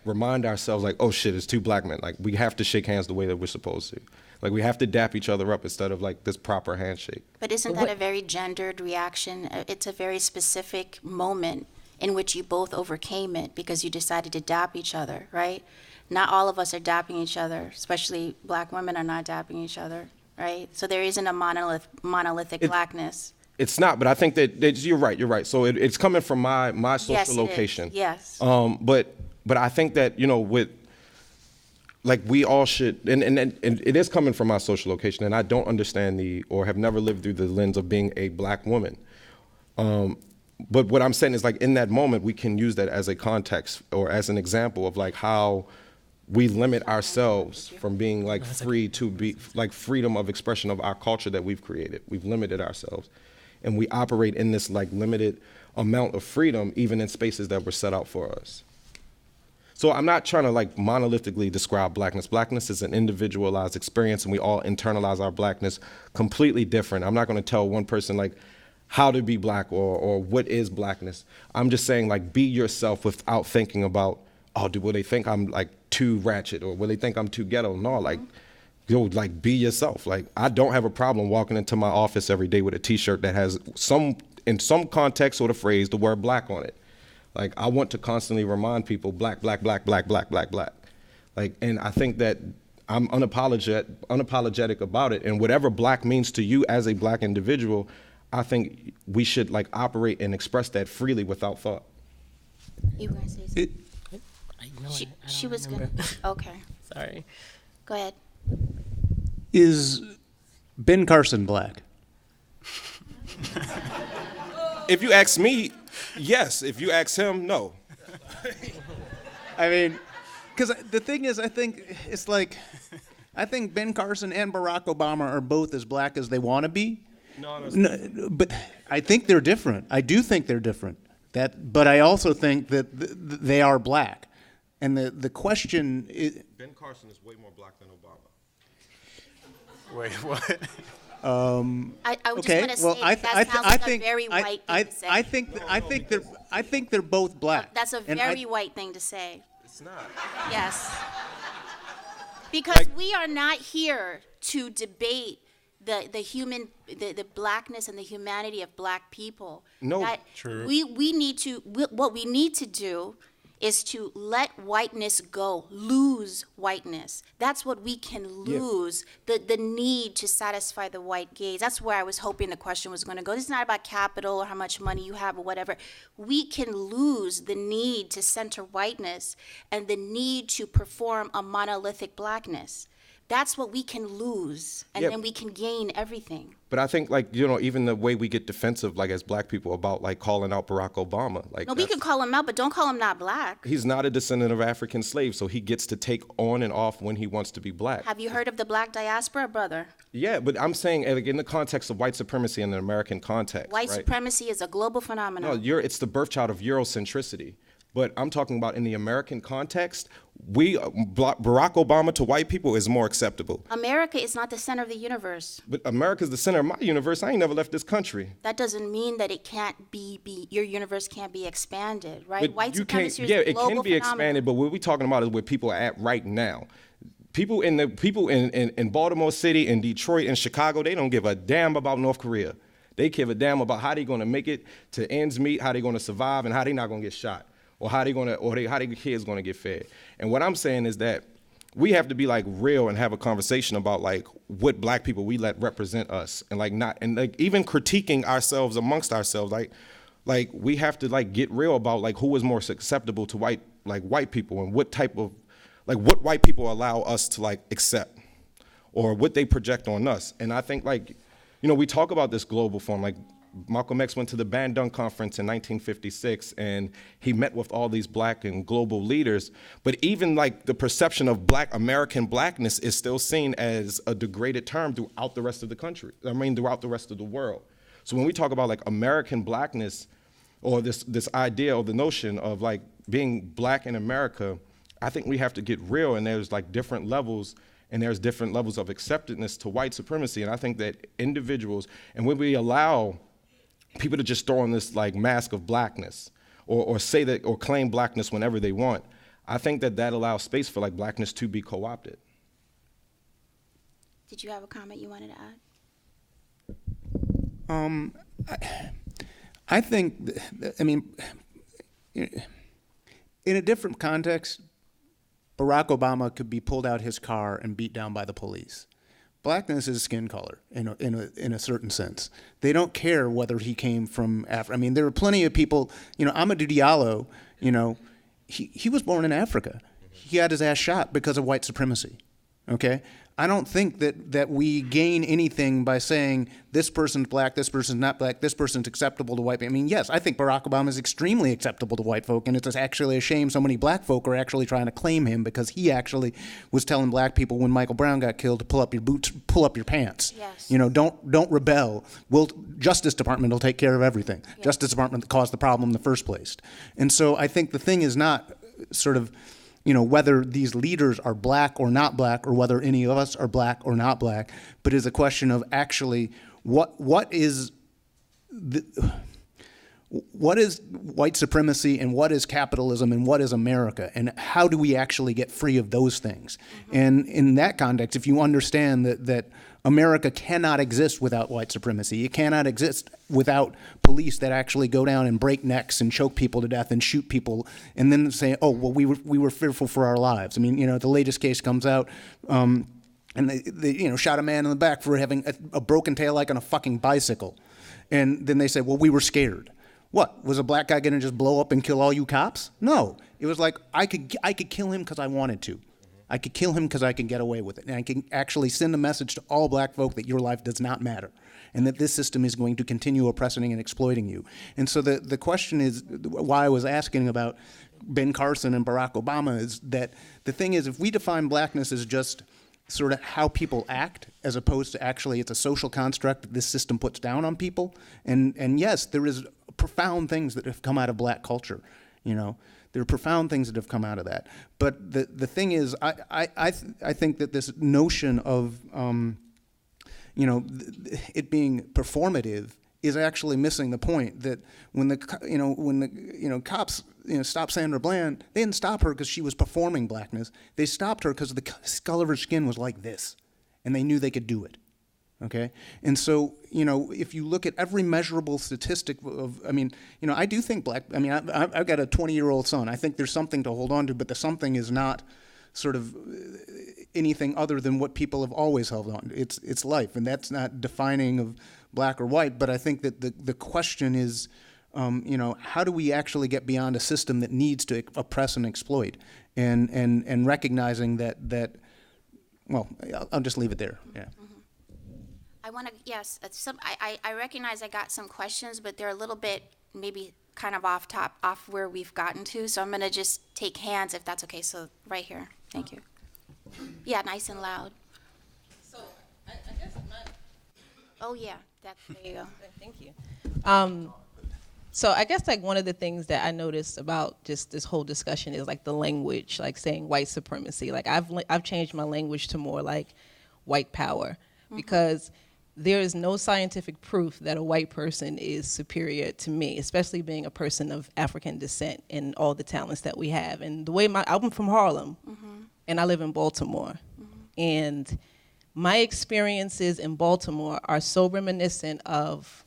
[SPEAKER 6] remind ourselves like, oh shit, it's two black men. Like we have to shake hands the way that we're supposed to. Like we have to dap each other up instead of like this proper handshake.
[SPEAKER 3] But isn't that a very gendered reaction? It's a very specific moment in which you both overcame it because you decided to dap each other, right? Not all of us are dapping each other, especially black women are not dapping each other. Right, so there isn't a monolithic blackness.
[SPEAKER 6] It's not, but I think that you're right. So it's coming from my social location.
[SPEAKER 3] Yes.
[SPEAKER 6] But I think that with like we all should, and it is coming from my social location, and I don't understand or have never lived through the lens of being a black woman. But what I'm saying is like in that moment we can use that as a context or as an example of like how we limit ourselves from being like free to be like freedom of expression of our culture that we've created. We've limited ourselves and we operate in this like limited amount of freedom even in spaces that were set out for us. So I'm not trying to like monolithically describe blackness. Blackness is an individualized experience and we all internalize our blackness completely different. I'm not going to tell one person like, how to be black or what is blackness. I'm just saying, like, be yourself without thinking about, oh, will they think I'm like too ratchet or will they think I'm too ghetto? No, like, like, be yourself. Like, I don't have a problem walking into my office every day with a T-shirt that has in some context or the phrase, the word black on it. Like, I want to constantly remind people, black, black, black, black, black, black, black. Like, and I think that I'm unapologetic about it. And whatever black means to you as a black individual, I think we should like operate and express that freely without thought.
[SPEAKER 3] You were going to say something? She was going to. Okay.
[SPEAKER 7] Sorry.
[SPEAKER 3] Go ahead.
[SPEAKER 4] Is Ben Carson black?
[SPEAKER 6] If you ask me, yes. If you ask him, no.
[SPEAKER 4] I mean, because the thing is, I think it's like, I think Ben Carson and Barack Obama are both as black as they want to be. No, but I think they're different. I do think they're different. But I also think that they are black. And the question is,
[SPEAKER 6] Ben Carson is way more black than Obama.
[SPEAKER 5] Wait, what?
[SPEAKER 3] I would just want to say that sounds like a very white thing to say.
[SPEAKER 4] I think they're both black.
[SPEAKER 3] That's a very white thing to say.
[SPEAKER 6] It's not.
[SPEAKER 3] Yes. Because we are not here to debate the blackness and the humanity of black people.
[SPEAKER 6] No,
[SPEAKER 5] true.
[SPEAKER 3] What we need to do is to let whiteness go, lose whiteness. That's what we can lose, the need to satisfy the white gaze. That's where I was hoping the question was going to go. This is not about capital or how much money you have or whatever. We can lose the need to center whiteness and the need to perform a monolithic blackness. That's what we can lose, and then we can gain everything.
[SPEAKER 6] But I think, like, you know, even the way we get defensive, like, as black people about, like, calling out Barack Obama. Like,
[SPEAKER 3] no, we can call him out, but don't call him not black.
[SPEAKER 6] He's not a descendant of African slaves, so he gets to take on and off when he wants to be black.
[SPEAKER 3] Have you heard of the black diaspora, brother?
[SPEAKER 6] Yeah, but I'm saying, like, in the context of white supremacy in the American context,
[SPEAKER 3] White supremacy is a global phenomenon.
[SPEAKER 6] No, it's the birth child of Eurocentricity. But I'm talking about in the American context, Barack Obama to white people is more acceptable.
[SPEAKER 3] America is not the center of the universe.
[SPEAKER 6] But America's the center of my universe. I ain't never left this country.
[SPEAKER 3] That doesn't mean that it can't be your universe can't be expanded, right?
[SPEAKER 6] But
[SPEAKER 3] White supremacy is a
[SPEAKER 6] it
[SPEAKER 3] global
[SPEAKER 6] can be expanded, but what we're talking about is where people are at right now. People in Baltimore City, in Detroit, in Chicago, they don't give a damn about North Korea. They give a damn about how they're going to make it to ends meet, how they're going to survive, and how they're not going to get shot. Or how their kids gonna get fed. And what I'm saying is that we have to be like real and have a conversation about like what black people we let represent us, and like not, and like even critiquing ourselves amongst ourselves, like we have to like get real about like who is more acceptable to white people, and what type of, like what white people allow us to like accept, or what they project on us. And I think, like, you know, we talk about this global form, like Malcolm X went to the Bandung Conference in 1956, and he met with all these black and global leaders. But even like the perception of black American blackness is still seen as a degraded term throughout the rest of the country. Throughout the rest of the world. So when we talk about like American blackness, or this idea or the notion of like being black in America, I think we have to get real, and there's like different levels. And there's different levels of acceptedness to white supremacy. And I think that individuals, and when we allow people to just throw on this like mask of blackness, or say that, or claim blackness whenever they want, I think that allows space for like blackness to be co-opted.
[SPEAKER 3] Did you have a comment you wanted to add?
[SPEAKER 4] I think, I mean, in a different context, Barack Obama could be pulled out his car and beat down by the police. Blackness is skin color in a certain sense. They don't care whether he came from Africa. I mean, there are plenty of people, you know, Amadou Diallo, you know, he was born in Africa. He had his ass shot because of white supremacy, okay? I don't think that we gain anything by saying this person's black, this person's not black, this person's acceptable to white people. I mean, yes, I think Barack Obama is extremely acceptable to white folk, and it's actually a shame so many black folk are actually trying to claim him, because he actually was telling black people when Michael Brown got killed to pull up your boots, pull up your pants.
[SPEAKER 3] Yes.
[SPEAKER 4] You know, don't rebel. Justice Department will take care of everything. Yes. Justice Department caused the problem in the first place. And so I think the thing is not sort of, you know, whether these leaders are black or not black, or whether any of us are black or not black, but is a question of actually what is what is white supremacy and what is capitalism and what is America, and how do we actually get free of those things? And in that context, if you understand that America cannot exist without white supremacy, it cannot exist without police that actually go down and break necks and choke people to death and shoot people, and then say, oh, well, we were fearful for our lives. I mean, the latest case comes out, and they shot a man in the back for having a broken tail like on a fucking bicycle. And then they say, well, we were scared. What, was a black guy gonna just blow up and kill all you cops? No, it was like, I could kill him because I wanted to. I could kill him because I could get away with it. And I can actually send a message to all black folk that your life does not matter, and that this system is going to continue oppressing and exploiting you. And so the question is, why I was asking about Ben Carson and Barack Obama, is that the thing is, if we define blackness as just sort of how people act, as opposed to actually it's a social construct that this system puts down on people. And yes, there is profound things that have come out of black culture, There are profound things that have come out of that. But the thing is, I think that this notion of, it being performative is actually missing the point. That when the cops stopped Sandra Bland, they didn't stop her because she was performing blackness. They stopped her because the color of her skin was like this, and they knew they could do it. Okay, and so if you look at every measurable statistic of, I do think I've got a 20-year-old son. I think there's something to hold on to, but the something is not sort of anything other than what people have always held on to. It's life, and that's not defining of black or white. But I think that the question is, how do we actually get beyond a system that needs to oppress and exploit, and recognizing that. Well, I'll just leave it there. Yeah.
[SPEAKER 3] I want to, yes, I recognize I got some questions, but they're a little bit maybe kind of off where we've gotten to, so I'm going to just take hands if that's okay. So right here, thank you. Yeah, nice and loud.
[SPEAKER 8] So I guess
[SPEAKER 3] Oh yeah, there you go.
[SPEAKER 8] Thank you. So I guess one of the things that I noticed about just this whole discussion is the language, saying white supremacy. I've changed my language to more white power, because there is no scientific proof that a white person is superior to me, especially being a person of African descent and all the talents that we have. And the way I'm from Harlem, and I live in Baltimore. And my experiences in Baltimore are so reminiscent of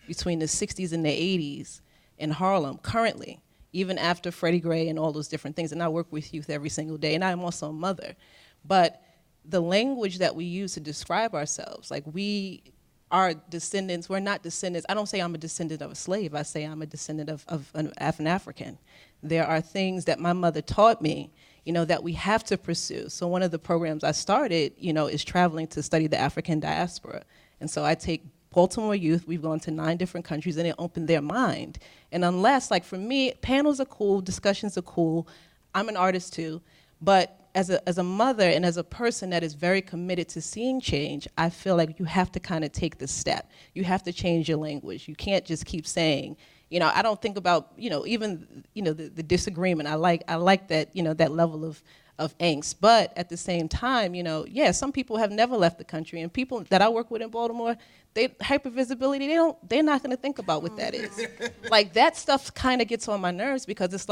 [SPEAKER 8] between the 60s and the 80s in Harlem currently, even after Freddie Gray and all those different things. And I work with youth every single day, and I'm also a mother. But the language that we use to describe ourselves, we are descendants, we're not descendants. I don't say I'm a descendant of a slave. I say I'm a descendant of an African. There are things that my mother taught me, that we have to pursue. So one of the programs I started, is traveling to study the African diaspora. And so I take Baltimore youth, we've gone to 9 different countries, and it opened their mind. And unless, for me, panels are cool, discussions are cool. I'm an artist too, but as a mother and as a person that is very committed to seeing change, I feel like you have to kind of take the step. You have to change your language. You can't just keep saying, I don't think about, even, the disagreement. I like that, that level of angst. But at the same time, some people have never left the country, and people that I work with in Baltimore, hypervisibility, they're not going to think about what that is. That stuff kind of gets on my nerves, because it's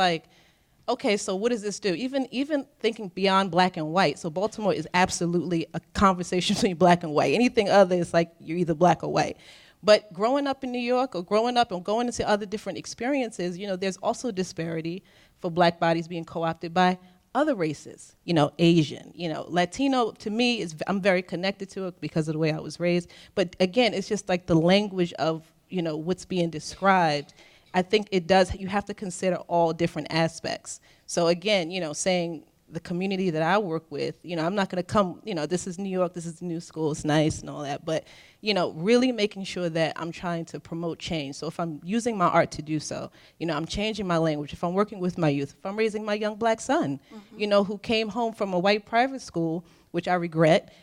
[SPEAKER 8] okay, so what does this do? Even thinking beyond black and white. So Baltimore is absolutely a conversation between black and white. Anything other is you're either black or white. But growing up in New York, or growing up and going into other different experiences, there's also disparity for black bodies being co-opted by other races, Asian, Latino. To me, I'm very connected to it because of the way I was raised. But again, it's just the language of, what's being described. I think you have to consider all different aspects. So again, saying the community that I work with, I'm not going to come, this is New York, this is the new school, it's nice and all that, but, really making sure that I'm trying to promote change. So if I'm using my art to do so, I'm changing my language. If I'm working with my youth, if I'm raising my young black son, who came home from a white private school, which I regret,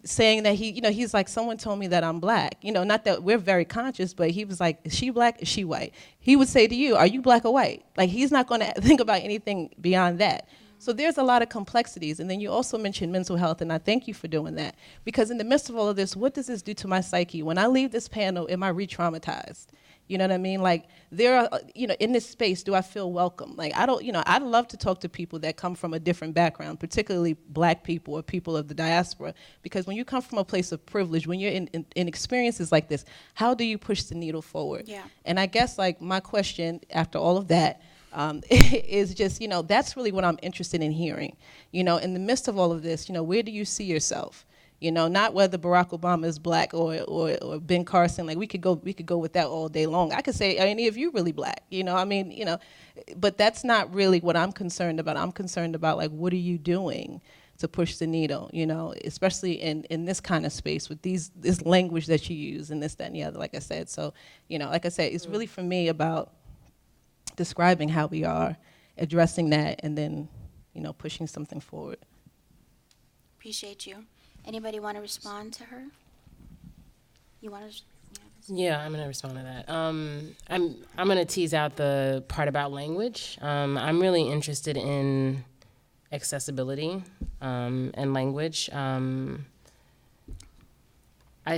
[SPEAKER 8] saying that he's someone told me that I'm black. Not that we're very conscious, but he was like, is she black? Is she white? He would say to you, are you black or white? He's not going to think about anything beyond that. So there's a lot of complexities. And then you also mentioned mental health, and I thank you for doing that. Because in the midst of all of this, what does this do to my psyche? When I leave this panel, am I re-traumatized? You know what I mean? Like, there are, in this space, do I feel welcome? Like, I'd love to talk to people that come from a different background, particularly Black people or people of the diaspora, because when you come from a place of privilege, when you're in experiences like this, how do you push the needle forward?
[SPEAKER 3] Yeah.
[SPEAKER 8] And I guess, like, my question after all of that is just, that's really what I'm interested in hearing. In the midst of all of this, where do you see yourself? Not whether Barack Obama is Black or Ben Carson. Like, we could go with that all day long. I could say, are any of you really Black? But that's not really what I'm concerned about. I'm concerned about, like, what are you doing to push the needle, especially in this kind of space with this language that you use and this, that, and the other, like I said. So, like I said, it's really for me about describing how we are, addressing that, and then, pushing something forward.
[SPEAKER 3] Appreciate you. Anybody want to respond to her? You want to?
[SPEAKER 7] Yeah, I'm going to respond to that. I'm going to tease out the part about language. I'm really interested in accessibility and language. I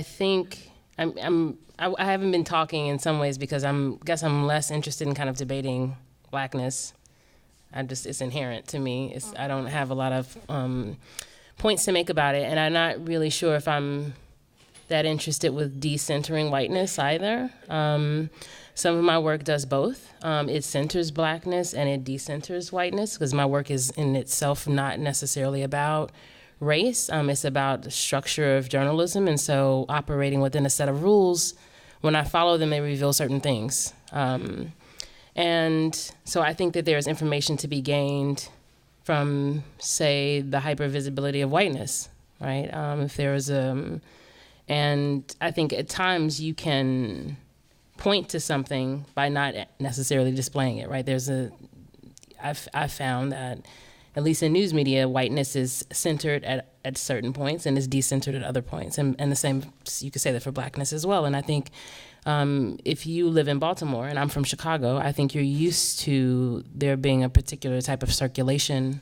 [SPEAKER 7] think I haven't been talking in some ways because I'm less interested in kind of debating Blackness. It's inherent to me. I don't have a lot of points to make about it, and I'm not really sure if I'm that interested with decentering whiteness either. Some of my work does both. It centers Blackness and it decenters whiteness, because my work is in itself not necessarily about race. It's about the structure of journalism, and so operating within a set of rules, when I follow them, they reveal certain things. And so I think that there's information to be gained from, say, the hypervisibility of whiteness, right? If there is and I think at times you can point to something by not necessarily displaying it, right? I've found that, at least in news media, whiteness is centered at certain points and is decentered at other points. And the same, you could say that for Blackness as well. And I think if you live in Baltimore, and I'm from Chicago, I think you're used to there being a particular type of circulation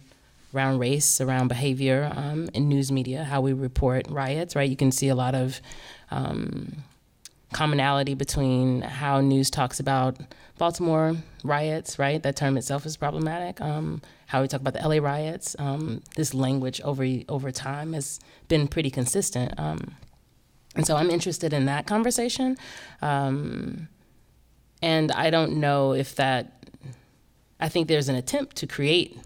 [SPEAKER 7] around race, around behavior in news media, how we report riots, right? You can see a lot of commonality between how news talks about Baltimore riots, right? That term itself is problematic. How we talk about the LA riots. This language over time has been pretty consistent. And so I'm interested in that conversation. And I don't know if I think there's an attempt to create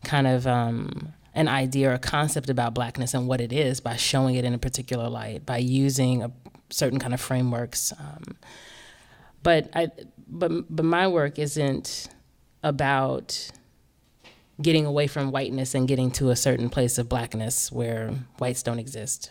[SPEAKER 7] kind of an idea or a concept about Blackness and what it is by showing it in a particular light, by using a certain kind of frameworks. But my work isn't about getting away from whiteness and getting to a certain place of Blackness where whites don't exist.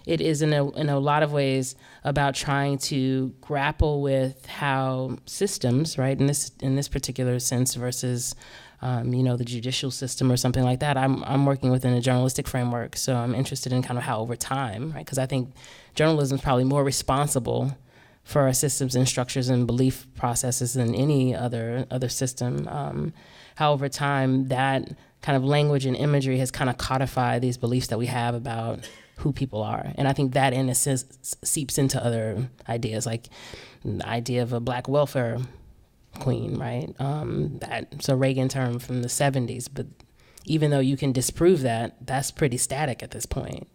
[SPEAKER 7] It is in a lot of ways about trying to grapple with how systems, right, in this particular sense versus the judicial system or something like that. I'm working within a journalistic framework, so I'm interested in kind of how over time, right, because I think journalism is probably more responsible for our systems and structures and belief processes than any other system. How over time that kind of language and imagery has kind of codified these beliefs that we have about who people are. And I think that in a sense seeps into other ideas, like the idea of a Black welfare queen, right? That's a Reagan term from the 70s, but even though you can disprove that, that's pretty static at this point.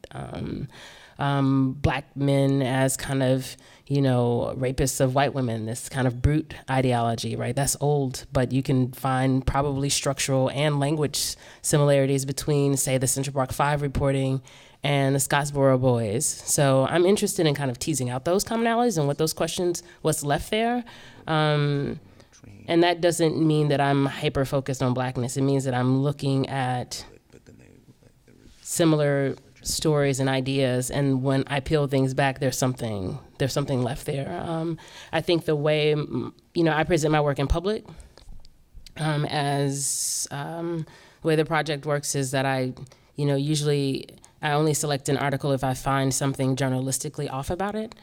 [SPEAKER 7] Black men as kind of, rapists of white women, this kind of brute ideology, right? That's old, but you can find probably structural and language similarities between, say, the Central Park 5 reporting and the Scottsboro Boys. So I'm interested in kind of teasing out those commonalities and what's left there. And that doesn't mean that I'm hyper-focused on Blackness. It means that I'm looking at similar stories and ideas, and when I peel things back, there's something left there. I think the way, I present my work in public, as the way the project works is that I usually I only select an article if I find something journalistically off about it.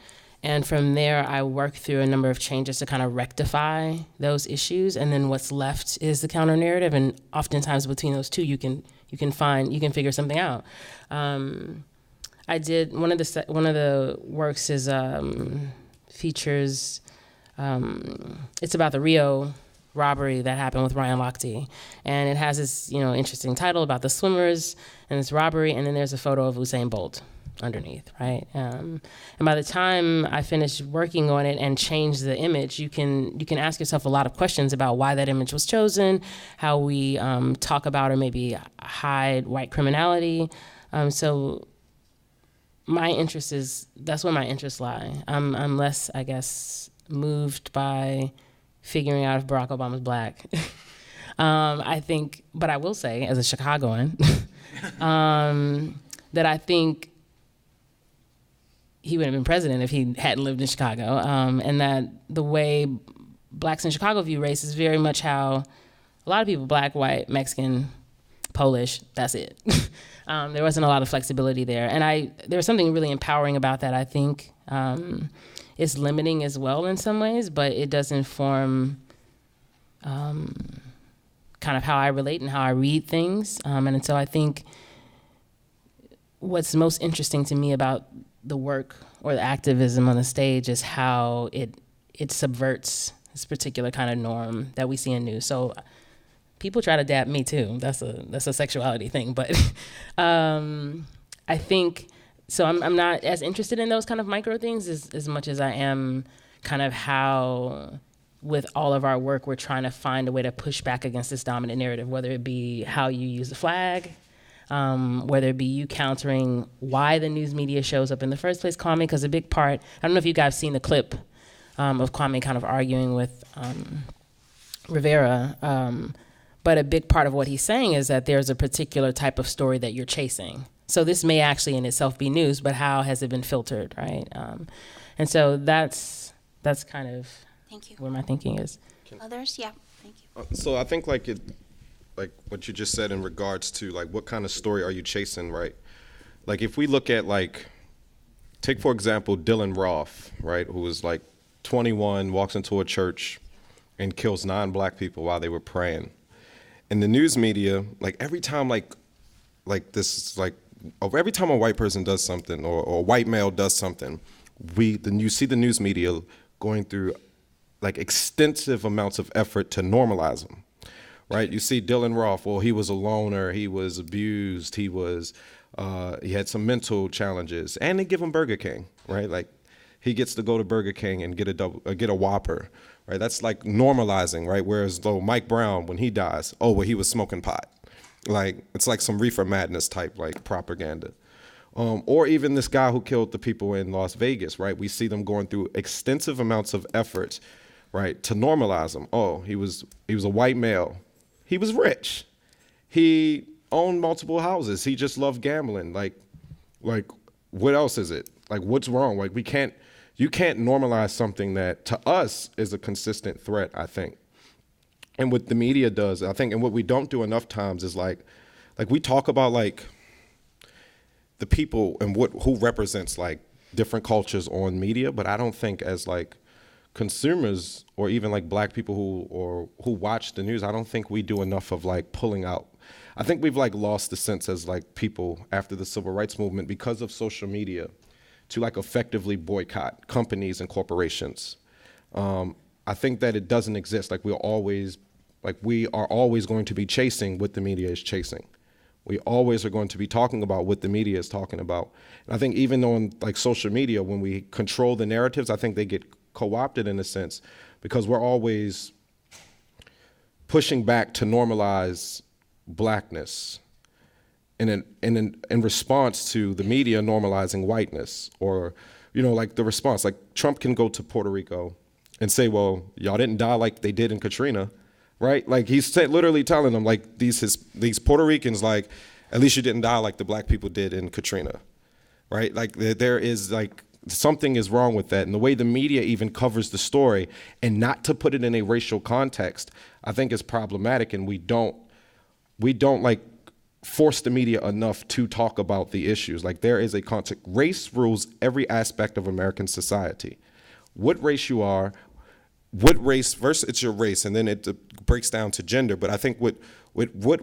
[SPEAKER 7] And from there, I work through a number of changes to kind of rectify those issues. And then what's left is the counter narrative. And oftentimes between those two, you can figure something out. I did one of the works is features. It's about the Rio robbery that happened with Ryan Lochte, and it has this interesting title about the swimmers and this robbery, and then there's a photo of Usain Bolt underneath, right? And by the time I finished working on it and changed the image, you can ask yourself a lot of questions about why that image was chosen, how we talk about or maybe hide white criminality. So my interest that's where my interests lie. I'm less, I guess, moved by figuring out if Barack Obama's black. I think, but I will say, as a Chicagoan, that I think he would have been president if he hadn't lived in Chicago, and that the way blacks in Chicago view race is very much how a lot of people, black, white, Mexican, Polish, that's it. There wasn't a lot of flexibility there. And there was something really empowering about that, I think. It's limiting as well in some ways, but it does inform kind of how I relate and how I read things. And so I think what's most interesting to me about the work or the activism on the stage is how it subverts this particular kind of norm that we see in news. So people try to dab me too. That's a sexuality thing, but I think so. I'm not as interested in those kind of micro things as much as I am kind of how, with all of our work, we're trying to find a way to push back against this dominant narrative, whether it be how you use the flag, whether it be you countering why the news media shows up in the first place, Kwame, because a big part, I don't know if you guys have seen the clip of Kwame kind of arguing with Rivera, but a big part of what he's saying is that there's a particular type of story that you're chasing. So this may actually in itself be news, but how has it been filtered, right? And so that's kind of
[SPEAKER 3] Thank you.
[SPEAKER 7] where my thinking is.
[SPEAKER 3] Others? Yeah, thank you.
[SPEAKER 6] So I think like what you just said in regards to like what kind of story are you chasing, right? Like if we look at take for example Dylan Roth, right, who was like 21, walks into a church and kills 9 black people while they were praying. In the news media, every time every time a white person does something or a white male does something, you see the news media going through extensive amounts of effort to normalize them, right? You see Dylan Roth, well, he was a loner, he was abused, he had some mental challenges, and they give him Burger King, right? He gets to go to Burger King and get a Whopper, right? That's normalizing, right? Whereas though Mike Brown, when he dies, oh, well, he was smoking pot. It's like some reefer madness type propaganda. Or even this guy who killed the people in Las Vegas, right? We see them going through extensive amounts of effort, right, to normalize him. Oh, he was a white male. He was rich. He owned multiple houses. He just loved gambling. What else is it? What's wrong? You can't normalize something that to us is a consistent threat, I think. And what the media does, I think, and what we don't do enough times is we talk about the people and who represents different cultures on media, but I don't think as consumers or even black people who watch the news, I don't think we do enough of pulling out. I think we've lost the sense as people after the civil rights movement because of social media to effectively boycott companies and corporations. I think that it doesn't exist. We are always going to be chasing what the media is chasing. We always are going to be talking about what the media is talking about. And I think even on social media, when we control the narratives, I think they get co-opted in a sense because we're always pushing back to normalize blackness in response to the media normalizing whiteness, or the response. Trump can go to Puerto Rico and say, well, y'all didn't die like they did in Katrina, right? He's literally telling them these Puerto Ricans, at least you didn't die like the black people did in Katrina, right? There is something is wrong with that. And the way the media even covers the story and not to put it in a racial context, I think is problematic. And we don't force the media enough to talk about the issues. Like, there is a context. Race rules every aspect of American society. What race you are, what race, first it's your race, and then it breaks down to gender. But I think what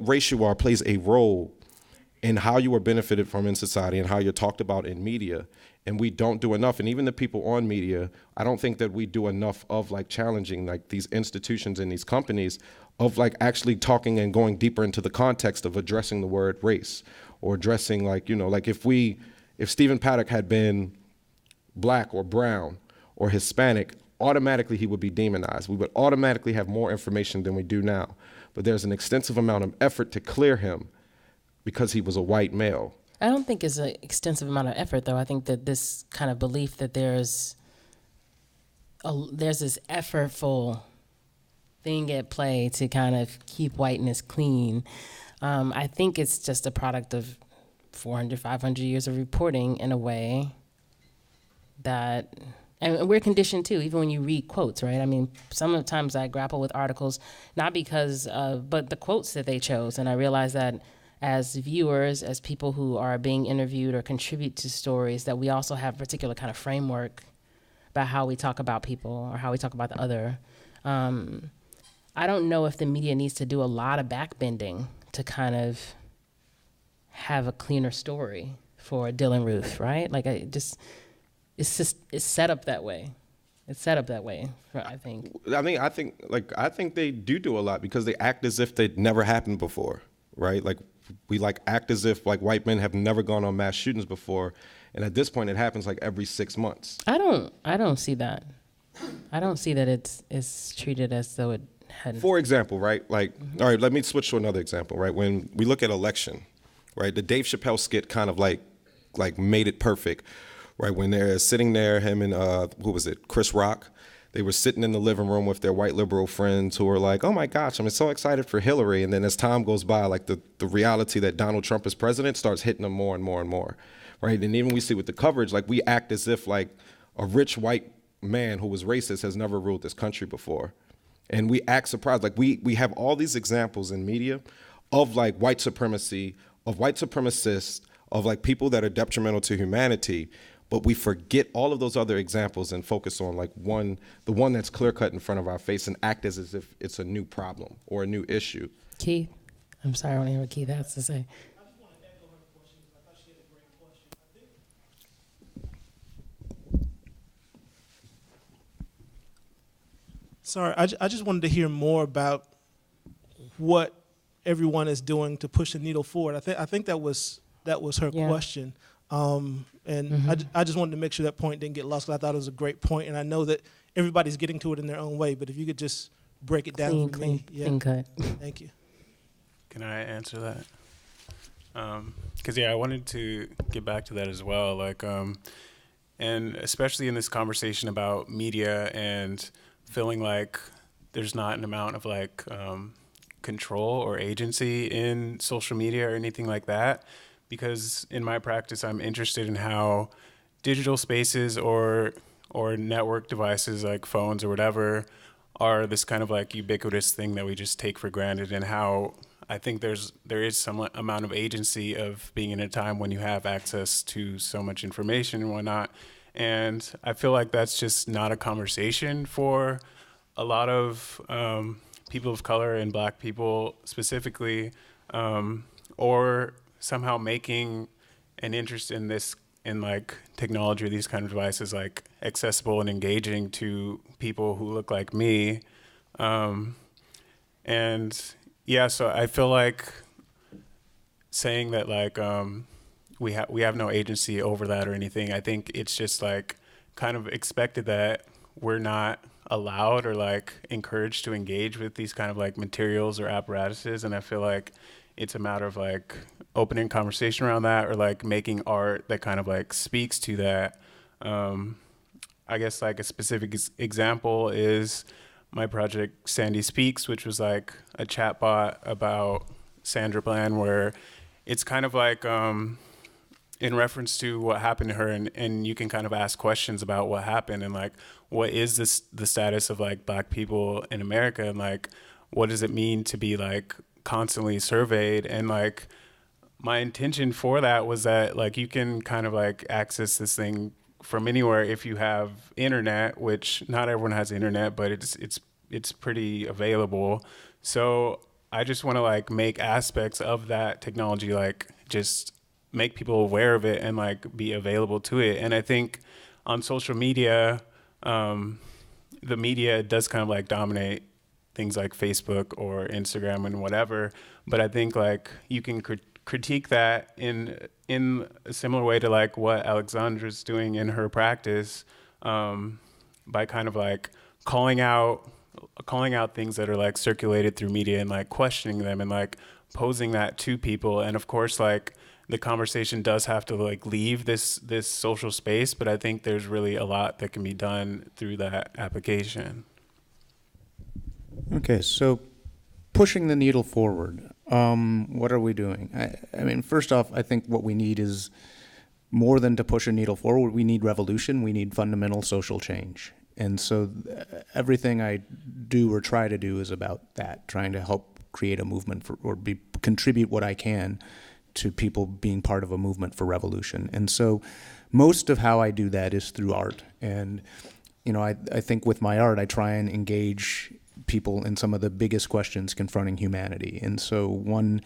[SPEAKER 6] race you are plays a role in how you are benefited from in society and how you're talked about in media. And we don't do enough. And even the people on media, I don't think that we do enough of like challenging like these institutions and these companies of like actually talking and going deeper into the context of addressing the word race, or addressing like, you know, like if Stephen Paddock had been black or brown or Hispanic, automatically he would be demonized. We would automatically have more information than we do now. But there's an extensive amount of effort to clear him because he was a white male.
[SPEAKER 7] I don't think it's an extensive amount of effort, though. I think that this kind of belief that there's this effortful thing at play to kind of keep whiteness clean, I think it's just a product of 400, 500 years of reporting in a way that, and we're conditioned too, even when you read quotes, right? I mean, sometimes I grapple with articles, not because but the quotes that they chose, and I realize that as viewers, as people who are being interviewed or contribute to stories, that we also have a particular kind of framework about how we talk about people or how we talk about the other. I don't know if the media needs to do a lot of backbending to kind of have a cleaner story for Dylan Ruth, right? Like, it's set up that way. It's set up that way, I think.
[SPEAKER 6] I think they do a lot because they act as if they'd never happened before, right? Like, we like act as if like white men have never gone on mass shootings before, and at this point it happens like every 6 months.
[SPEAKER 7] I don't see that. I don't see that it's treated as though it hadn't.
[SPEAKER 6] For example, right? Like, all right, let me switch to another example, right? When we look at election, right? The Dave Chappelle skit kind of like made it perfect, right? When they're sitting there, him and who was it? Chris Rock. They were sitting in the living room with their white liberal friends who were like, oh my gosh, I'm so excited for Hillary. And then as time goes by, like the reality that Donald Trump is president starts hitting them more and more and more, right? And even we see with the coverage, like we act as if like a rich white man who was racist has never ruled this country before. And we act surprised. Like we have all these examples in media of like white supremacy, of white supremacists, of like people that are detrimental to humanity. But we forget all of those other examples and focus on like the one that's clear cut in front of our face and act as if it's a new problem or a new issue.
[SPEAKER 7] Keith, I'm sorry, I want to hear what Keith has to say.
[SPEAKER 9] I just want to echo her question because I thought she had a great question. Sorry, I just wanted to hear more about what everyone is doing to push the needle forward. I think that was her question. I just wanted to make sure that point didn't get lost, because I thought it was a great point, and I know that everybody's getting to it in their own way, but if you could just break it down for me.
[SPEAKER 7] Clean cut.
[SPEAKER 9] Thank you.
[SPEAKER 5] Can I answer that? Because I wanted to get back to that as well, like, and especially in this conversation about media and feeling like there's not an amount of like control or agency in social media or anything like that. Because in my practice, I'm interested in how digital spaces or network devices like phones or whatever are this kind of like ubiquitous thing that we just take for granted, and how I think there is some amount of agency of being in a time when you have access to so much information and whatnot. And I feel like that's just not a conversation for a lot of people of color and Black people specifically, or somehow making an interest in this, in like technology or these kind of devices, like accessible and engaging to people who look like me. And yeah, so I feel like saying that like we have no agency over that or anything. I think it's just like kind of expected that we're not allowed or like encouraged to engage with these kind of like materials or apparatuses. And I feel like it's a matter of like opening conversation around that, or like making art that kind of like speaks to that. I guess like a specific example is my project Sandy Speaks, which was like a chatbot about Sandra Bland, where it's kind of like in reference to what happened to her, and you can kind of ask questions about what happened and like what is the status of like Black people in America, and like what does it mean to be like constantly surveyed, and like my intention for that was that like you can kind of like access this thing from anywhere if you have internet, which not everyone has internet, but it's pretty available. So I just want to like make aspects of that technology like just make people aware of it and like be available to it. And I think on social media, the media does kind of like dominate things like Facebook or Instagram and whatever. But I think like you can critique that in a similar way to like what Alexandra's doing in her practice, by kind of like calling out things that are like circulated through media and like questioning them and like posing that to people. And of course, like the conversation does have to like leave this social space, but I think there's really a lot that can be done through that application.
[SPEAKER 4] Okay, so pushing the needle forward, what are we doing? I mean, first off, I think what we need is more than to push a needle forward. We need revolution. We need fundamental social change. And so everything I do or try to do is about that, trying to help create a movement for, or contribute what I can to people being part of a movement for revolution. And so most of how I do that is through art. And, you know, I think with my art, I try and engage people in some of the biggest questions confronting humanity. And so one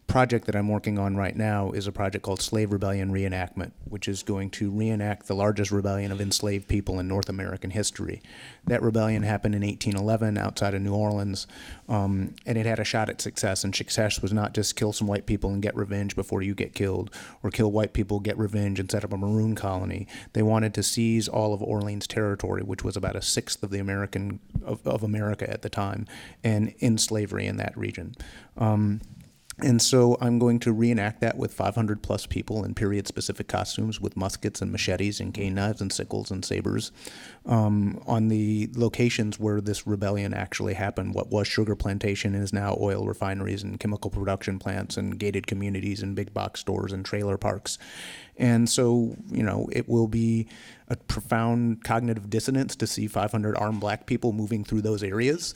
[SPEAKER 4] project that I'm working on right now is a project called Slave Rebellion Reenactment, which is going to reenact the largest rebellion of enslaved people in North American history. That rebellion happened in 1811 outside of New Orleans, and it had a shot at success. And success was not just kill some white people and get revenge before you get killed, or kill white people, get revenge, and set up a maroon colony. They wanted to seize all of Orleans territory, which was about a sixth of the of America at the time, and end slavery in that region. And so I'm going to reenact that with 500 plus people in period-specific costumes with muskets and machetes and cane knives and sickles and sabers on the locations where this rebellion actually happened. What was sugar plantation is now oil refineries and chemical production plants and gated communities and big box stores and trailer parks. And so, you know, it will be a profound cognitive dissonance to see 500 armed black people moving through those areas.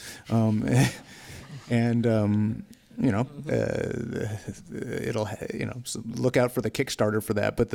[SPEAKER 4] You know, it'll, you know, so look out for the Kickstarter for that. But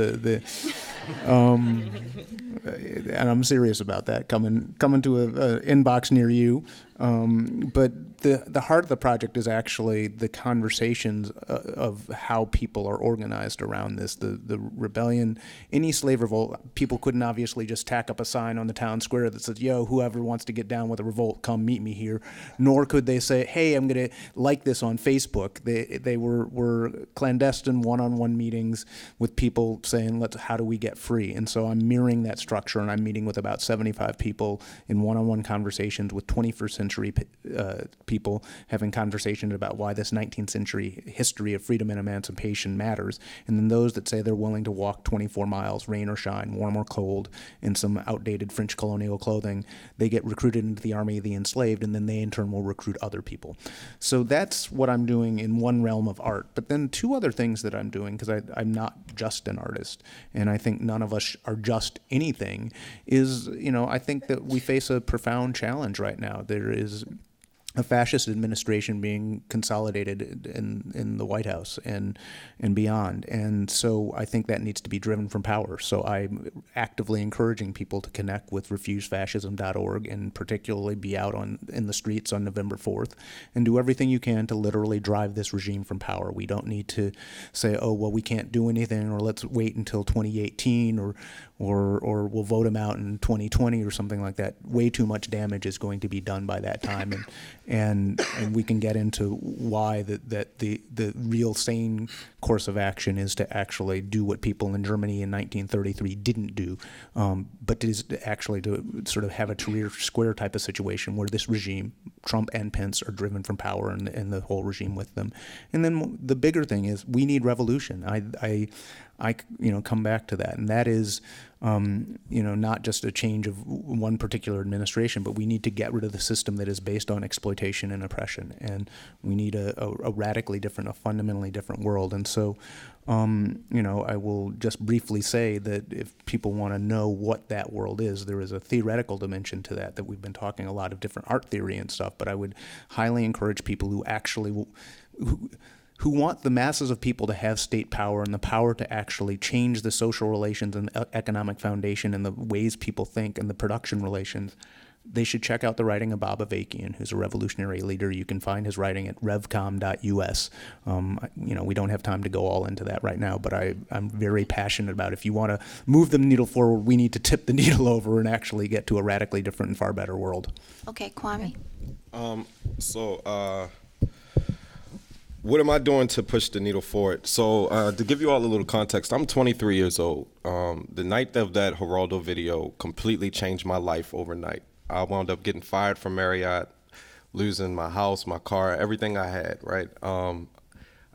[SPEAKER 4] and I'm serious about that, coming to a inbox near you. But the heart of the project is actually the conversations of how people are organized around this. The rebellion, any slave revolt, people couldn't obviously just tack up a sign on the town square that says, yo, whoever wants to get down with a revolt, come meet me here. Nor could they say, hey, I'm going to like this on Facebook. They were clandestine one-on-one meetings with people saying, how do we get free? And so I'm mirroring that structure, and I'm meeting with about 75 people in one-on-one conversations with 21st century people having conversations about why this 19th century history of freedom and emancipation matters. And then those that say they're willing to walk 24 miles, rain or shine, warm or cold, in some outdated French colonial clothing, they get recruited into the army of the enslaved, and then they in turn will recruit other people. So that's what I'm doing in one realm of art. But then two other things that I'm doing, because I'm not just an artist, and I think none of us are just anything, is, you know, I think that we face a profound challenge right now. There is a fascist administration being consolidated in the White House and beyond. And so I think that needs to be driven from power. So I'm actively encouraging people to connect with refusefascism.org and particularly be out in the streets on November 4th and do everything you can to literally drive this regime from power. We don't need to say, oh, well, we can't do anything, or let's wait until 2018, or we'll vote him out in 2020 or something like that. Way too much damage is going to be done by that time. And we can get into why that the real sane course of action is to actually do what people in Germany in 1933 didn't do, but is actually to sort of have a Tahrir Square type of situation where this regime, Trump and Pence, are driven from power and the whole regime with them. And then the bigger thing is we need revolution. I come back to that, and that is, not just a change of one particular administration, but we need to get rid of the system that is based on exploitation and oppression, and we need a radically different, a fundamentally different world. And so, I will just briefly say that if people want to know what that world is, there is a theoretical dimension to that we've been talking a lot of different art theory and stuff, but I would highly encourage people who actually who want the masses of people to have state power and the power to actually change the social relations and economic foundation and the ways people think and the production relations, they should check out the writing of Bob Avakian, who's a revolutionary leader. You can find his writing at revcom.us. We don't have time to go all into that right now, but I'm very passionate about if you want to move the needle forward, we need to tip the needle over and actually get to a radically different and far better world.
[SPEAKER 3] Okay, Kwame.
[SPEAKER 6] What am I doing to push the needle forward? So to give you all a little context, I'm 23 years old. The night of that Geraldo video completely changed my life overnight. I wound up getting fired from Marriott, losing my house, my car, everything I had, right? I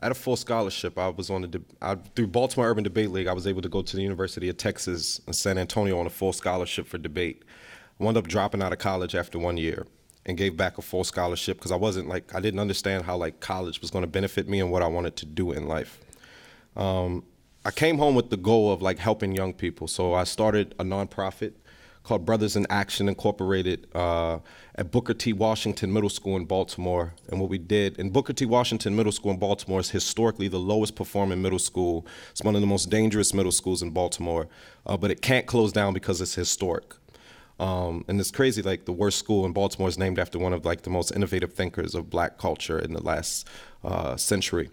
[SPEAKER 6] had a full scholarship. I was on through Baltimore Urban Debate League, I was able to go to the University of Texas in San Antonio on a full scholarship for debate. I wound up dropping out of college after 1 year and gave back a full scholarship because I didn't understand how college was gonna benefit me and what I wanted to do in life. I came home with the goal of helping young people. So I started a nonprofit called Brothers in Action Incorporated at Booker T. Washington Middle School in Baltimore. And what we did, in Booker T. Washington Middle School in Baltimore is historically the lowest performing middle school. It's one of the most dangerous middle schools in Baltimore, but it can't close down because it's historic. And it's crazy, the worst school in Baltimore is named after one of the most innovative thinkers of Black culture in the last century.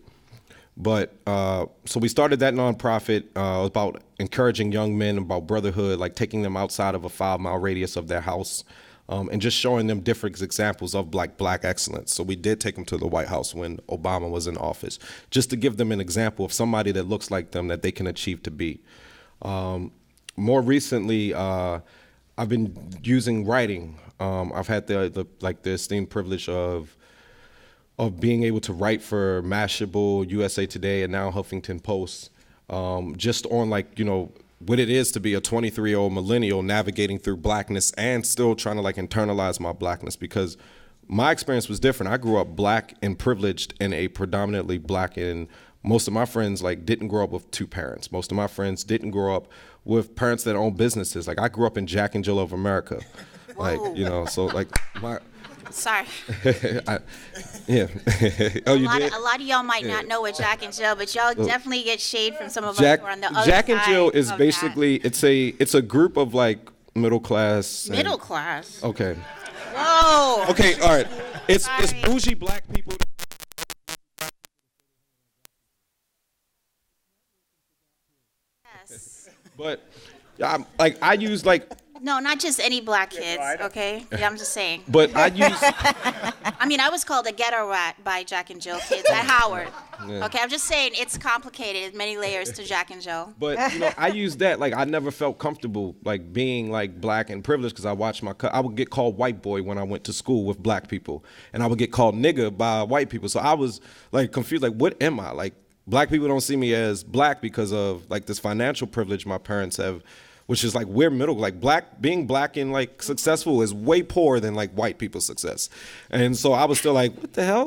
[SPEAKER 6] But so we started that nonprofit about encouraging young men about brotherhood, taking them outside of a 5-mile radius of their house and just showing them different examples of Black excellence. So we did take them to the White House when Obama was in office, just to give them an example of somebody that looks like them that they can achieve to be. More recently, I've been using writing. I've had the esteemed privilege of being able to write for Mashable, USA Today, and now Huffington Post, just on what it is to be a 23-year-old millennial navigating through Blackness and still trying to internalize my Blackness, because my experience was different. I grew up Black and privileged in a predominantly Black, and most of my friends didn't grow up with 2 parents. Most of my friends didn't grow up with parents that own businesses. I grew up in Jack and Jill of America. My
[SPEAKER 3] Sorry.
[SPEAKER 6] Yeah. Oh, you did?
[SPEAKER 3] A lot of y'all might not know what Jack and Jill, but y'all definitely get shade from some of us who are on the other
[SPEAKER 6] Jack
[SPEAKER 3] side.
[SPEAKER 6] and Jill is
[SPEAKER 3] of
[SPEAKER 6] basically it's a group of middle class.
[SPEAKER 3] Middle class.
[SPEAKER 6] Okay.
[SPEAKER 3] Whoa.
[SPEAKER 6] Okay. All right. It's bougie Black people.
[SPEAKER 3] Yes.
[SPEAKER 6] But I use
[SPEAKER 3] No, not just any Black kids, okay? Yeah, I'm just saying.
[SPEAKER 6] But I use.
[SPEAKER 3] I was called a ghetto rat by Jack and Jill kids at Howard. Yeah. Okay, I'm just saying it's complicated. There's many layers to Jack and Jill.
[SPEAKER 6] But I use that. I never felt comfortable being Black and privileged because I watched I would get called white boy when I went to school with Black people, and I would get called nigga by white people. So I was confused. What am I? Black people don't see me as Black because of this financial privilege my parents have, which is we're middle. Being Black and successful is way poorer than white people's success. And so I was still what the hell?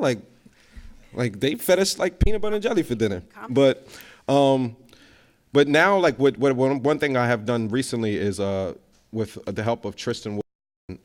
[SPEAKER 6] They fed us peanut butter and jelly for dinner. But now one thing I have done recently is with the help of Tristan,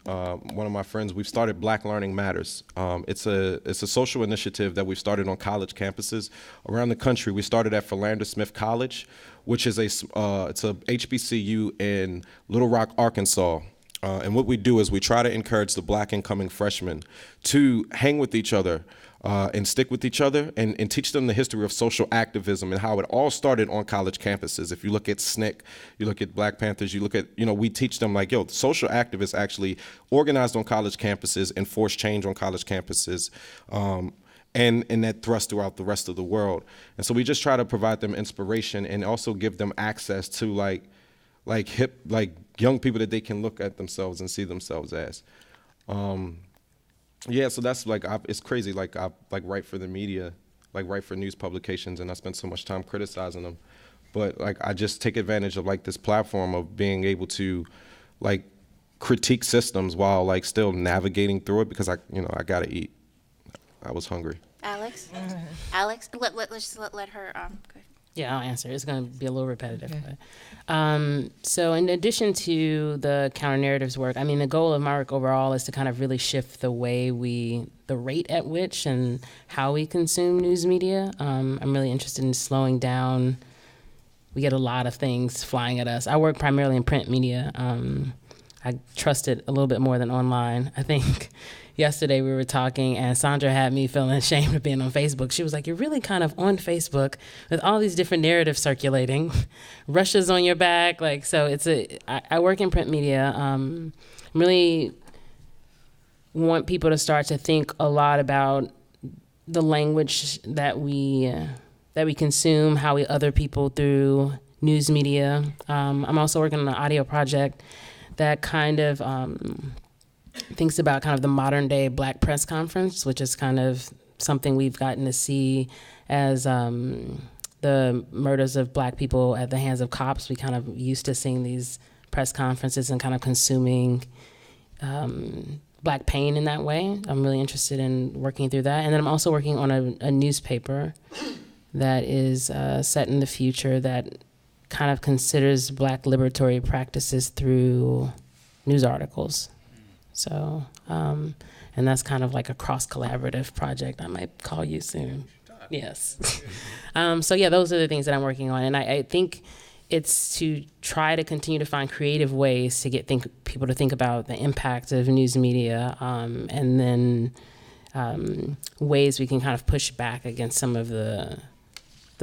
[SPEAKER 6] one of my friends, we've started Black Learning Matters. It's a social initiative that we've started on college campuses around the country. We started at Philander Smith College, which is it's a HBCU in Little Rock, Arkansas. And what we do is we try to encourage the Black incoming freshmen to hang with each other and stick with each other and teach them the history of social activism and how it all started on college campuses. If you look at SNCC, you look at Black Panthers, you look at, we teach them social activists actually organized on college campuses and forced change on college campuses. And that thrust throughout the rest of the world. And so we just try to provide them inspiration and also give them access to hip young people that they can look at themselves and see themselves as. Yeah, so that's it's crazy. I write for the media, write for news publications, and I spend so much time criticizing them. But I just take advantage of this platform of being able to critique systems while still navigating through it because I gotta eat. I was hungry.
[SPEAKER 3] Alex, Alex, let her. Go ahead.
[SPEAKER 7] Yeah, I'll answer. It's going to be a little repetitive. Okay. But, so in addition to the counter-narratives work, I mean, the goal of my work overall is to kind of really shift the way the rate at which and how we consume news media. I'm really interested in slowing down. We get a lot of things flying at us. I work primarily in print media. I trust it a little bit more than online. I think yesterday we were talking and Sondra had me feeling ashamed of being on Facebook. She was like, you're really kind of on Facebook with all these different narratives circulating. Russia's on your back. Like, so I work in print media. Really want people to start to think a lot about the language that we consume, how we other people through news media. I'm also working on an audio project that kind of thinks about kind of the modern day Black press conference, which is kind of something we've gotten to see as the murders of Black people at the hands of cops. We kind of used to seeing these press conferences and kind of consuming Black pain in that way. I'm really interested in working through that. And then I'm also working on a newspaper that is set in the future that kind of considers Black liberatory practices through news articles. So, and that's kind of like a cross-collaborative project. I might call you soon. Yes. So yeah, those are the things that I'm working on. And I think it's to try to continue to find creative ways to get people to think about the impact of news media, and then ways we can kind of push back against some of the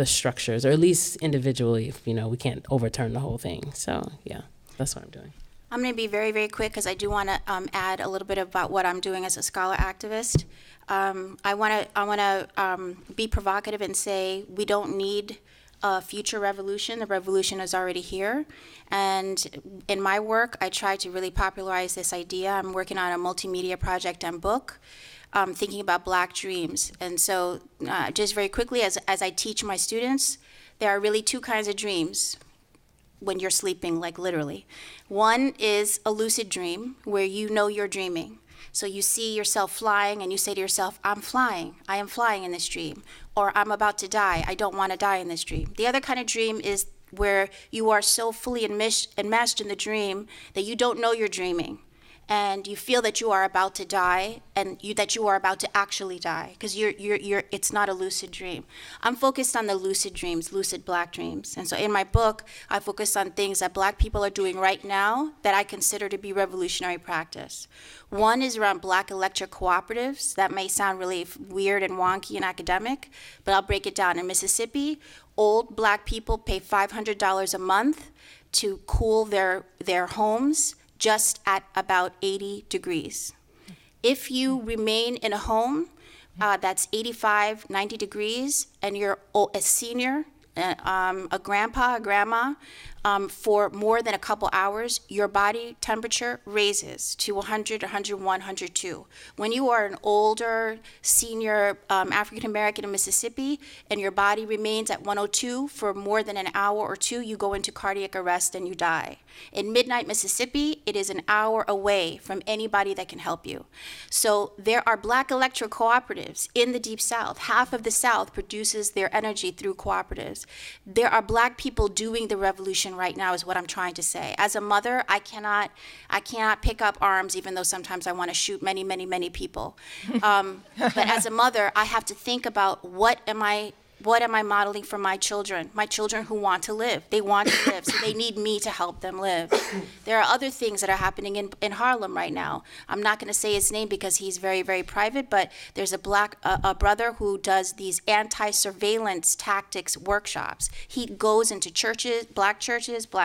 [SPEAKER 7] structures, or at least individually, if we can't overturn the whole thing. So yeah, that's what I'm doing.
[SPEAKER 3] I'm going to be very, very quick because I do want to add a little bit about what I'm doing as a scholar activist. I want to be provocative and say we don't need a future revolution. The revolution is already here. And in my work, I try to really popularize this idea. I'm working on a multimedia project and book, thinking about Black dreams. And so just very quickly, as I teach my students, there are really two kinds of dreams when you're sleeping, like literally. One is a lucid dream where you know you're dreaming. So you see yourself flying and you say to yourself, I'm flying. I am flying in this dream. Or I'm about to die. I don't want to die in this dream. The other kind of dream is where you are so fully enmeshed in the dream that you don't know you're dreaming. And you feel that you are about to die, and that you are about to actually die, because it's not a lucid dream. I'm focused on the lucid dreams, lucid Black dreams. And so in my book, I focus on things that Black people are doing right now that I consider to be revolutionary practice. One is around Black electric cooperatives. That may sound really weird and wonky and academic, but I'll break it down. In Mississippi, old Black people pay $500 a month to cool their homes just at about 80 degrees. If you remain in a home that's 85, 90 degrees, and you're a senior, a grandpa, a grandma, for more than a couple hours, your body temperature raises to 100, 101, 102. When you are an older, senior African American in Mississippi, and your body remains at 102 for more than an hour or two, you go into cardiac arrest and you die. In Midnight, Mississippi, it is an hour away from anybody that can help you. So there are Black electric cooperatives in the Deep South. Half of the South produces their energy through cooperatives. There are Black people doing the revolution right now, is what I'm trying to say. As a mother, I cannot pick up arms, even though sometimes I want to shoot many, many, many people. But as a mother, I have to think about what am I modeling for my children who want to live. They want to live, so they need me to help them live. There are other things that are happening in Harlem right now. I'm not going to say his name because he's very, very private, but there's a brother who does these anti-surveillance tactics workshops. He goes into churches, Black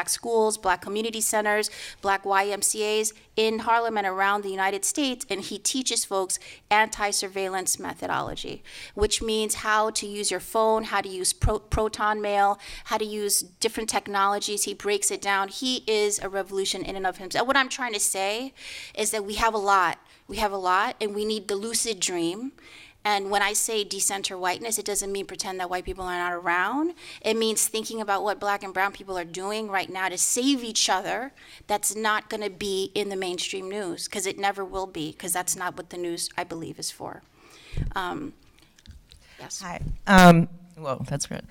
[SPEAKER 3] schools, Black community centers, Black YMCAs in Harlem and around the United States, and he teaches folks anti-surveillance methodology, which means how to use your phone, how to use proton mail, how to use different technologies. He breaks it down. He is a revolution in and of himself. What I'm trying to say is that we have a lot, and we need the lucid dream. And when I say decenter whiteness, it doesn't mean pretend that white people are not around. It means thinking about what Black and brown people are doing right now to save each other. That's not going to be in the mainstream news, because it never will be, because that's not what the news, I believe, is for. Yes.
[SPEAKER 10] Hi. Well, that's great.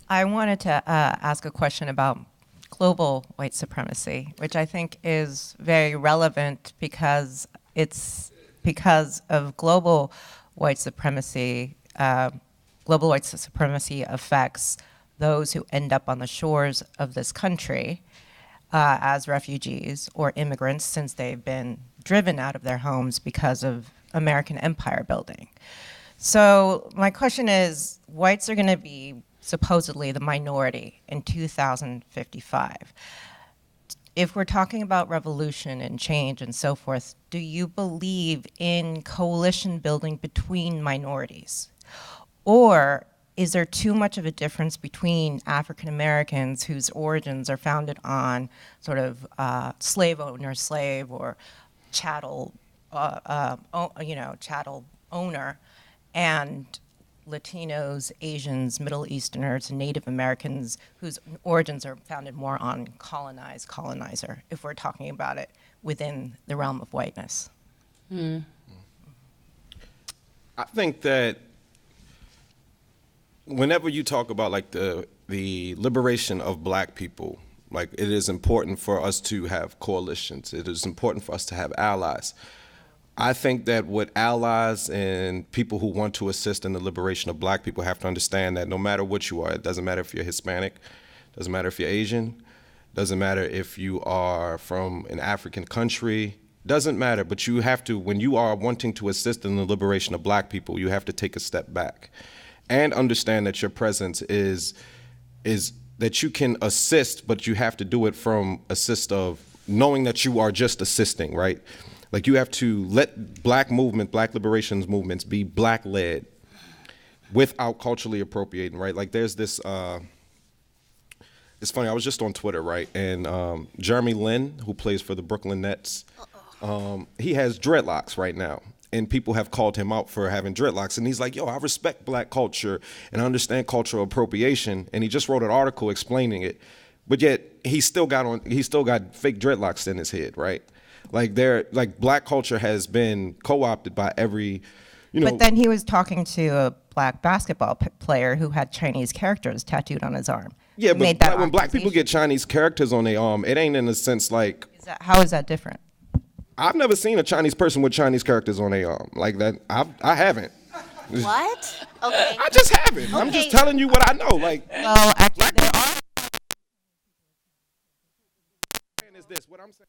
[SPEAKER 10] I wanted to ask a question about global white supremacy, which I think is very relevant because it's because of global white supremacy. Global white supremacy affects those who end up on the shores of this country as refugees or immigrants, since they've been driven out of their homes because of American empire building. So my question is, whites are going to be supposedly the minority in 2055. If we're talking about revolution and change and so forth, do you believe in coalition building between minorities? Or is there too much of a difference between African Americans whose origins are founded on sort of slave owner, slave, or chattel, chattel owner, and Latinos, Asians, Middle Easterners, and Native Americans whose origins are founded more on colonized, colonizer, if we're talking about it within the realm of whiteness?
[SPEAKER 6] I think that whenever you talk about like the liberation of black people, like it is important for us to have coalitions. It is important for us to have allies. I think that what allies and people who want to assist in the liberation of black people have to understand that no matter what you are, it doesn't matter if you're Hispanic, doesn't matter if you're Asian, doesn't matter if you are from an African country, doesn't matter, but you have to, when you are wanting to assist in the liberation of black people, you have to take a step back and understand that your presence is that you can assist, but you have to do it from assist of knowing that you are just assisting, right? Like you have to let black liberations movements be black led without culturally appropriating, right? Like there's this, it's funny, I was just on Twitter, right? And Jeremy Lin, who plays for the Brooklyn Nets, he has dreadlocks right now. And people have called him out for having dreadlocks. And he's like, yo, I respect black culture and I understand cultural appropriation. And he just wrote an article explaining it. But yet he still got fake dreadlocks in his head, right? Like black culture has been co-opted by every,
[SPEAKER 10] But then he was talking to a black basketball player who had Chinese characters tattooed on his arm.
[SPEAKER 6] Yeah, but when black people get Chinese characters on their arm, it ain't in a sense like.
[SPEAKER 10] How is that different?
[SPEAKER 6] I've never seen a Chinese person with Chinese characters on their arm like that. I haven't.
[SPEAKER 3] What? Okay.
[SPEAKER 6] I just haven't. Okay. I'm just telling you what I know. Like,
[SPEAKER 10] well, actually, there are.
[SPEAKER 6] Is this what I'm saying?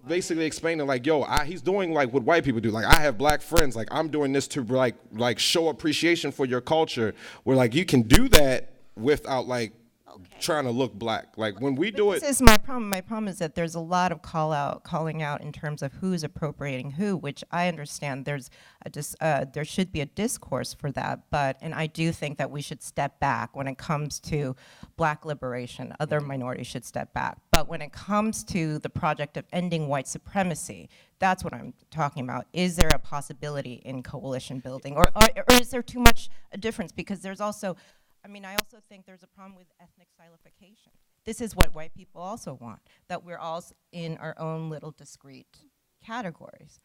[SPEAKER 6] Basically explaining like, yo, he's doing like what white people do. Like, I have black friends. Like, I'm doing this to like show appreciation for your culture. Where like you can do that without like trying to look black. Like when we do it.
[SPEAKER 10] This is my problem. My problem is that there's a lot of calling out in terms of who's appropriating who, which I understand there should be a discourse for that, and I do think that we should step back when it comes to black liberation. Other minorities should step back. But when it comes to the project of ending white supremacy, that's what I'm talking about. Is there a possibility in coalition building, or is there too much a difference? Because there's also, I also think there's a problem with ethnic stylification. This is what white people also want, that we're all in our own little discrete categories.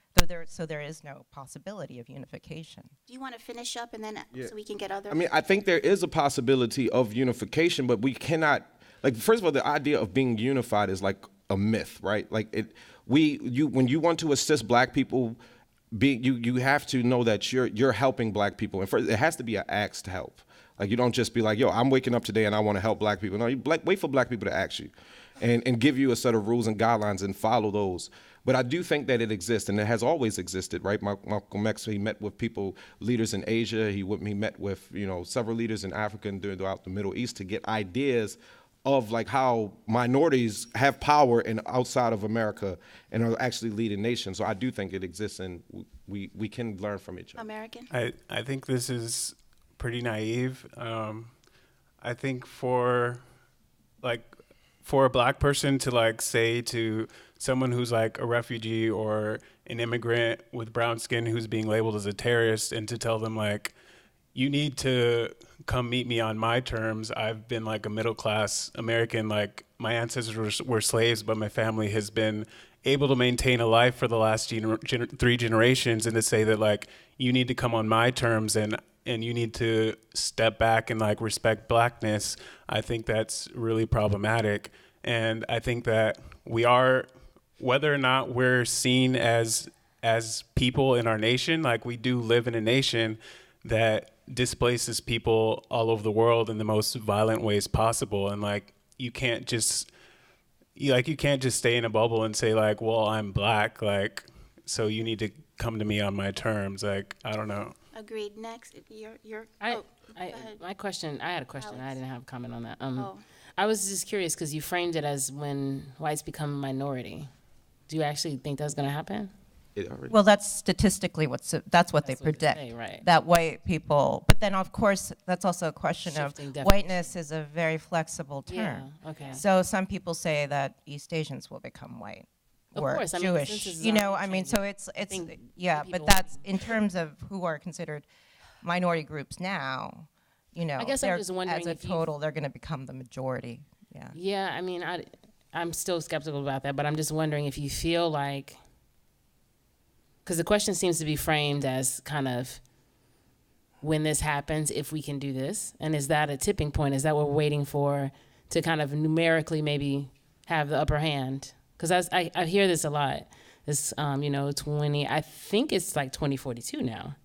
[SPEAKER 10] So there is no possibility of unification.
[SPEAKER 3] Do you want to finish up and then so we can get other?
[SPEAKER 6] I think there is a possibility of unification, but we cannot, like, first of all, the idea of being unified is like a myth, right? Like when you want to assist black people, you have to know that you're helping black people. And first, it has to be an ask to help. Like, you don't just be like, yo, I'm waking up today and I want to help black people. No, wait for black people to ask you and give you a set of rules and guidelines and follow those. But I do think that it exists, and it has always existed, right? Malcolm X, he met with leaders in Asia. He met with, several leaders in Africa and throughout the Middle East to get ideas of like how minorities have power outside of America and are actually leading nations. So I do think it exists, and we can learn from each other.
[SPEAKER 3] American?
[SPEAKER 5] I think this is pretty naive. I think for a black person to like say to someone who's like a refugee or an immigrant with brown skin who's being labeled as a terrorist, and to tell them like, you need to come meet me on my terms. I've been like a middle class American, like my ancestors were slaves, but my family has been able to maintain a life for the last 3 generations, and to say that like, you need to come on my terms and and you need to step back and like respect Blackness, I think that's really problematic. And I think that we are, whether or not we're seen as people in our nation, like we do live in a nation that displaces people all over the world in the most violent ways possible. And like you can't just stay in a bubble and say like, well, I'm Black, like, so you need to come to me on my terms. Like, I don't know.
[SPEAKER 3] Agreed. Next, your
[SPEAKER 7] my question. I had a question.
[SPEAKER 3] Alex.
[SPEAKER 7] I didn't have a comment on that.
[SPEAKER 3] Oh.
[SPEAKER 7] I was just curious because you framed it as when whites become a minority. Do you actually think that's going to happen?
[SPEAKER 10] Well, that's statistically that's what they predict.
[SPEAKER 7] Say, right.
[SPEAKER 10] That white people, but then of course that's also a question
[SPEAKER 7] Shifting
[SPEAKER 10] of
[SPEAKER 7] definition.
[SPEAKER 10] whiteness is a very flexible term.
[SPEAKER 7] Yeah, okay.
[SPEAKER 10] So some people say that East Asians will become white
[SPEAKER 7] Of
[SPEAKER 10] or
[SPEAKER 7] course, I mean, the
[SPEAKER 10] Jewish.
[SPEAKER 7] census is
[SPEAKER 10] You know,
[SPEAKER 7] already
[SPEAKER 10] I mean, so
[SPEAKER 7] changing.
[SPEAKER 10] it's
[SPEAKER 7] think
[SPEAKER 10] yeah,
[SPEAKER 7] people
[SPEAKER 10] but that's in terms of who are considered minority groups now. You know,
[SPEAKER 7] I guess I'm
[SPEAKER 10] they're-
[SPEAKER 7] just wondering
[SPEAKER 10] as a
[SPEAKER 7] if you-
[SPEAKER 10] total, they're going to become the majority. Yeah.
[SPEAKER 7] Yeah, I mean, I'm still skeptical about that, but I'm just wondering if you feel like, because the question seems to be framed as kind of when this happens, if we can do this, and is that a tipping point? Is that what we're waiting for to kind of numerically maybe have the upper hand? Because I hear this a lot. This, 20, I think it's like 2042 now,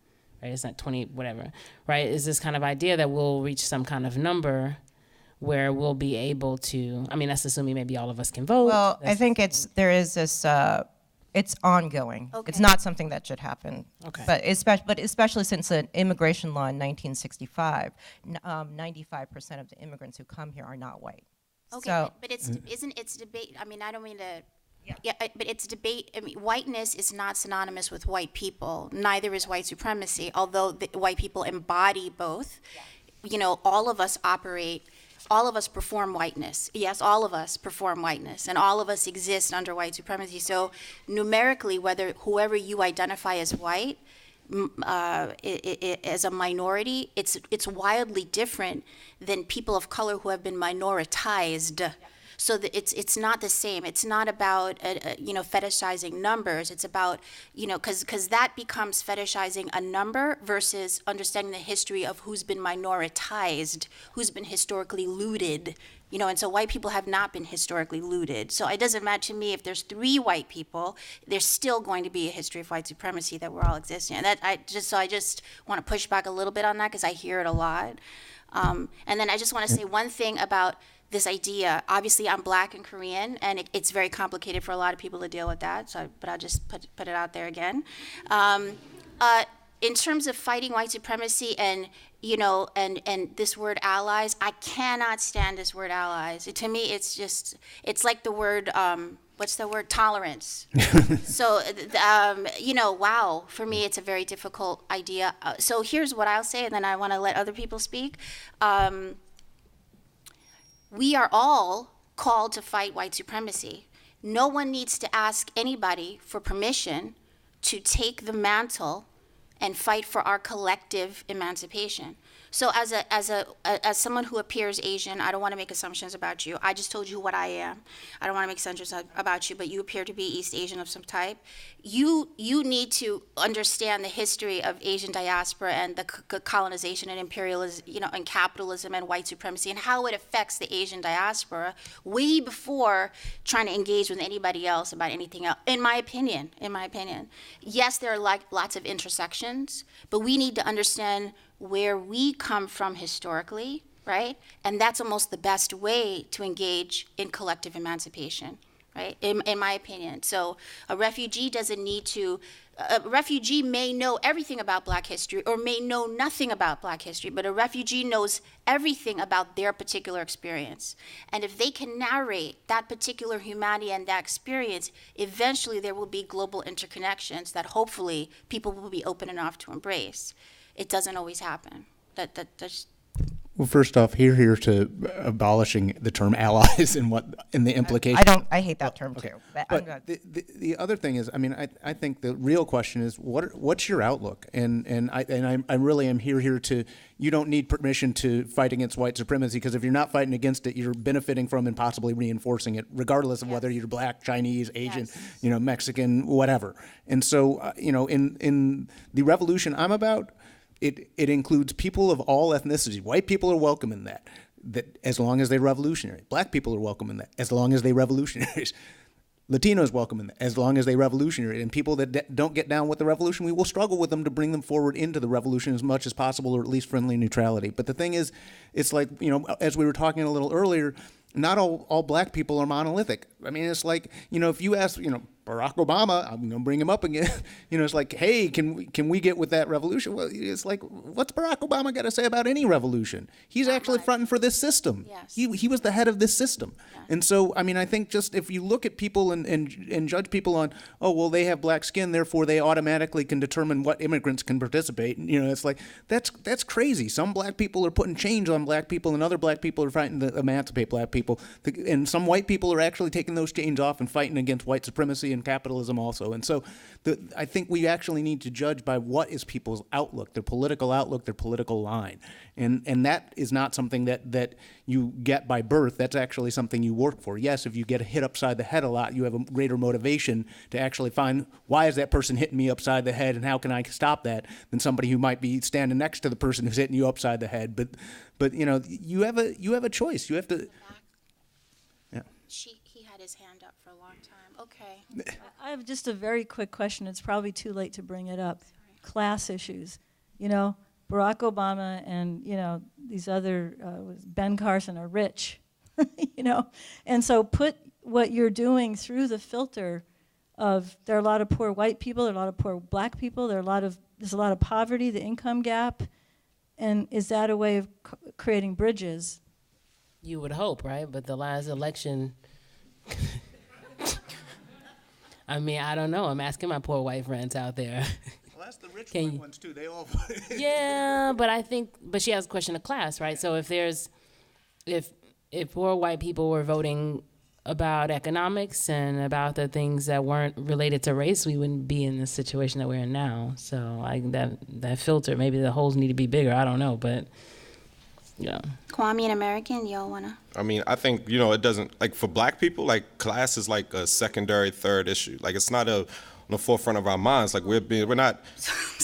[SPEAKER 7] right? It's not 20, whatever, right? Is this kind of idea that we'll reach some kind of number where we'll be able to, I mean, that's assuming maybe all of us can vote.
[SPEAKER 10] Well, I think there is this, it's ongoing.
[SPEAKER 3] Okay.
[SPEAKER 10] It's not something that should happen.
[SPEAKER 7] Okay.
[SPEAKER 10] But especially since an immigration law in 1965, 95% of the immigrants who come here are not white.
[SPEAKER 3] Okay,
[SPEAKER 10] So,
[SPEAKER 3] but it's debate. I mean, I don't mean to. Yeah, but it's debate. I mean, whiteness is not synonymous with white people. Neither is white supremacy. Although white people embody both. You know, all of us perform whiteness. Yes, all of us perform whiteness, and all of us exist under white supremacy. So numerically, whoever you identify as white, as a minority, it's wildly different than people of color who have been minoritized. So it's not the same. It's not about fetishizing numbers. It's about because that becomes fetishizing a number versus understanding the history of who's been minoritized, who's been historically looted. And so white people have not been historically looted. So it doesn't matter to me if there's 3 white people, there's still going to be a history of white supremacy that we're all existing. And that I just want to push back a little bit on that because I hear it a lot. And then I just want to say one thing about this idea. Obviously, I'm Black and Korean, and it's very complicated for a lot of people to deal with that. But I'll just put it out there again. In terms of fighting white supremacy and this word allies, I cannot stand this word allies. To me, it's like the word, what's the word? Tolerance. So, wow, for me, it's a very difficult idea. So here's what I'll say, and then I want to let other people speak. We are all called to fight white supremacy. No one needs to ask anybody for permission to take the mantle and fight for our collective emancipation. So as someone who appears Asian, I don't want to make assumptions about you. I just told you what I am. I don't want to make assumptions about you, but you appear to be East Asian of some type. You need to understand the history of Asian diaspora and the colonization and imperialism, and capitalism and white supremacy and how it affects the Asian diaspora way before trying to engage with anybody else about anything else. In my opinion, yes, there are lots of intersections, but we need to understand where we come from historically, right? And that's almost the best way to engage in collective emancipation, right? In my opinion. So a refugee doesn't need to, a refugee may know everything about Black history or may know nothing about Black history, but a refugee knows everything about their particular experience. And if they can narrate that particular humanity and that experience, eventually there will be global interconnections that hopefully people will be open enough to embrace. It doesn't always happen.
[SPEAKER 4] Well, first off, here to abolishing the term allies and the implication.
[SPEAKER 10] I hate that term too.
[SPEAKER 4] But the other thing is, I mean, I think the real question is what's your outlook? And I really am here to. You don't need permission to fight against white supremacy because if you're not fighting against it, you're benefiting from and possibly reinforcing it, regardless of whether you're Black, Chinese, Asian, Mexican, whatever. And so, in the revolution I'm about, it includes people of all ethnicities. White people are welcome in that as long as they're revolutionary. Black people are welcome in that as long as they're revolutionaries. Latinos welcome in that as long as they're revolutionary. And people that don't get down with the revolution, we will struggle with them to bring them forward into the revolution as much as possible, or at least friendly neutrality. But the thing is, it's like, as we were talking a little earlier, not all black people are monolithic. I mean, it's like, if you ask, Barack Obama, I'm going to bring him up again, it's like, hey, can we get with that revolution? Well, it's like, what's Barack Obama got to say about any revolution? He's actually fronting for this system.
[SPEAKER 3] Yes.
[SPEAKER 4] He was the head of this system.
[SPEAKER 3] Yeah.
[SPEAKER 4] And so, I mean, I think just if you look at people and judge people on, oh, well, they have black skin, therefore they automatically can determine what immigrants can participate. It's like, that's crazy. Some black people are putting chains on black people, and other black people are fighting to emancipate black people. And some white people are actually taking those chains off and fighting against white supremacy and capitalism also. And so I think we actually need to judge by what is people's outlook, their political outlook, their political line. And that is not something that you get by birth. That's actually something you work for. Yes, if you get hit upside the head a lot, you have a greater motivation to actually find, why is that person hitting me upside the head and how can I stop that, than somebody who might be standing next to the person who's hitting you upside the head. But you have a choice. You have to. Yeah.
[SPEAKER 3] He had his hand up for a long time. Okay.
[SPEAKER 11] I have just a very quick question. It's probably too late to bring it up. Class issues. Barack Obama and, these other, Ben Carson are rich, And so put what you're doing through the filter of, there are a lot of poor white people, there are a lot of poor black people, there's a lot of poverty, the income gap. And is that a way of creating bridges?
[SPEAKER 7] You would hope, right? But the last election, I mean, I don't know. I'm asking my poor white friends out there.
[SPEAKER 4] Well, that's the rich white ones too. They all.
[SPEAKER 7] Yeah, but she has a question of class, right? So if poor white people were voting about economics and about the things that weren't related to race, we wouldn't be in the situation that we're in now. So that filter, maybe the holes need to be bigger. I don't know, but yeah.
[SPEAKER 3] Kwame and American, y'all wanna?
[SPEAKER 6] I mean, I think, it doesn't, like, for black people, like, class is like a secondary, third issue. Like, it's not on the forefront of our minds. Like, we're not,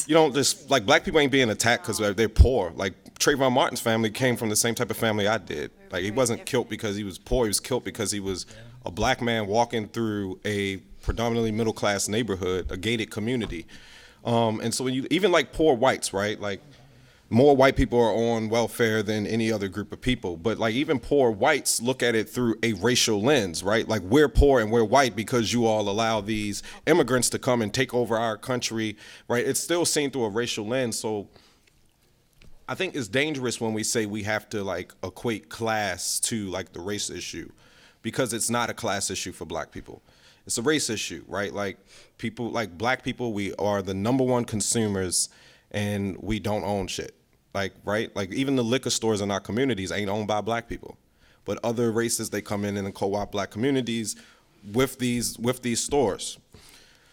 [SPEAKER 6] just, like, black people ain't being attacked because they're poor. Like, Trayvon Martin's family came from the same type of family I did. Like, he wasn't killed because he was poor. He was killed because he was a black man walking through a predominantly middle-class neighborhood, a gated community. And so when even like poor whites, right? Like, more white people are on welfare than any other group of people. But like even poor whites look at it through a racial lens, right? Like we're poor and we're white because you all allow these immigrants to come and take over our country, right? It's still seen through a racial lens. So I think it's dangerous when we say we have to like equate class to like the race issue, because it's not a class issue for black people. It's a race issue, right? Like people, like black people, we are the #1 consumers and we don't own shit. Like, right? Like even the liquor stores in our communities ain't owned by black people. But other races, they come in and co-opt black communities with these stores.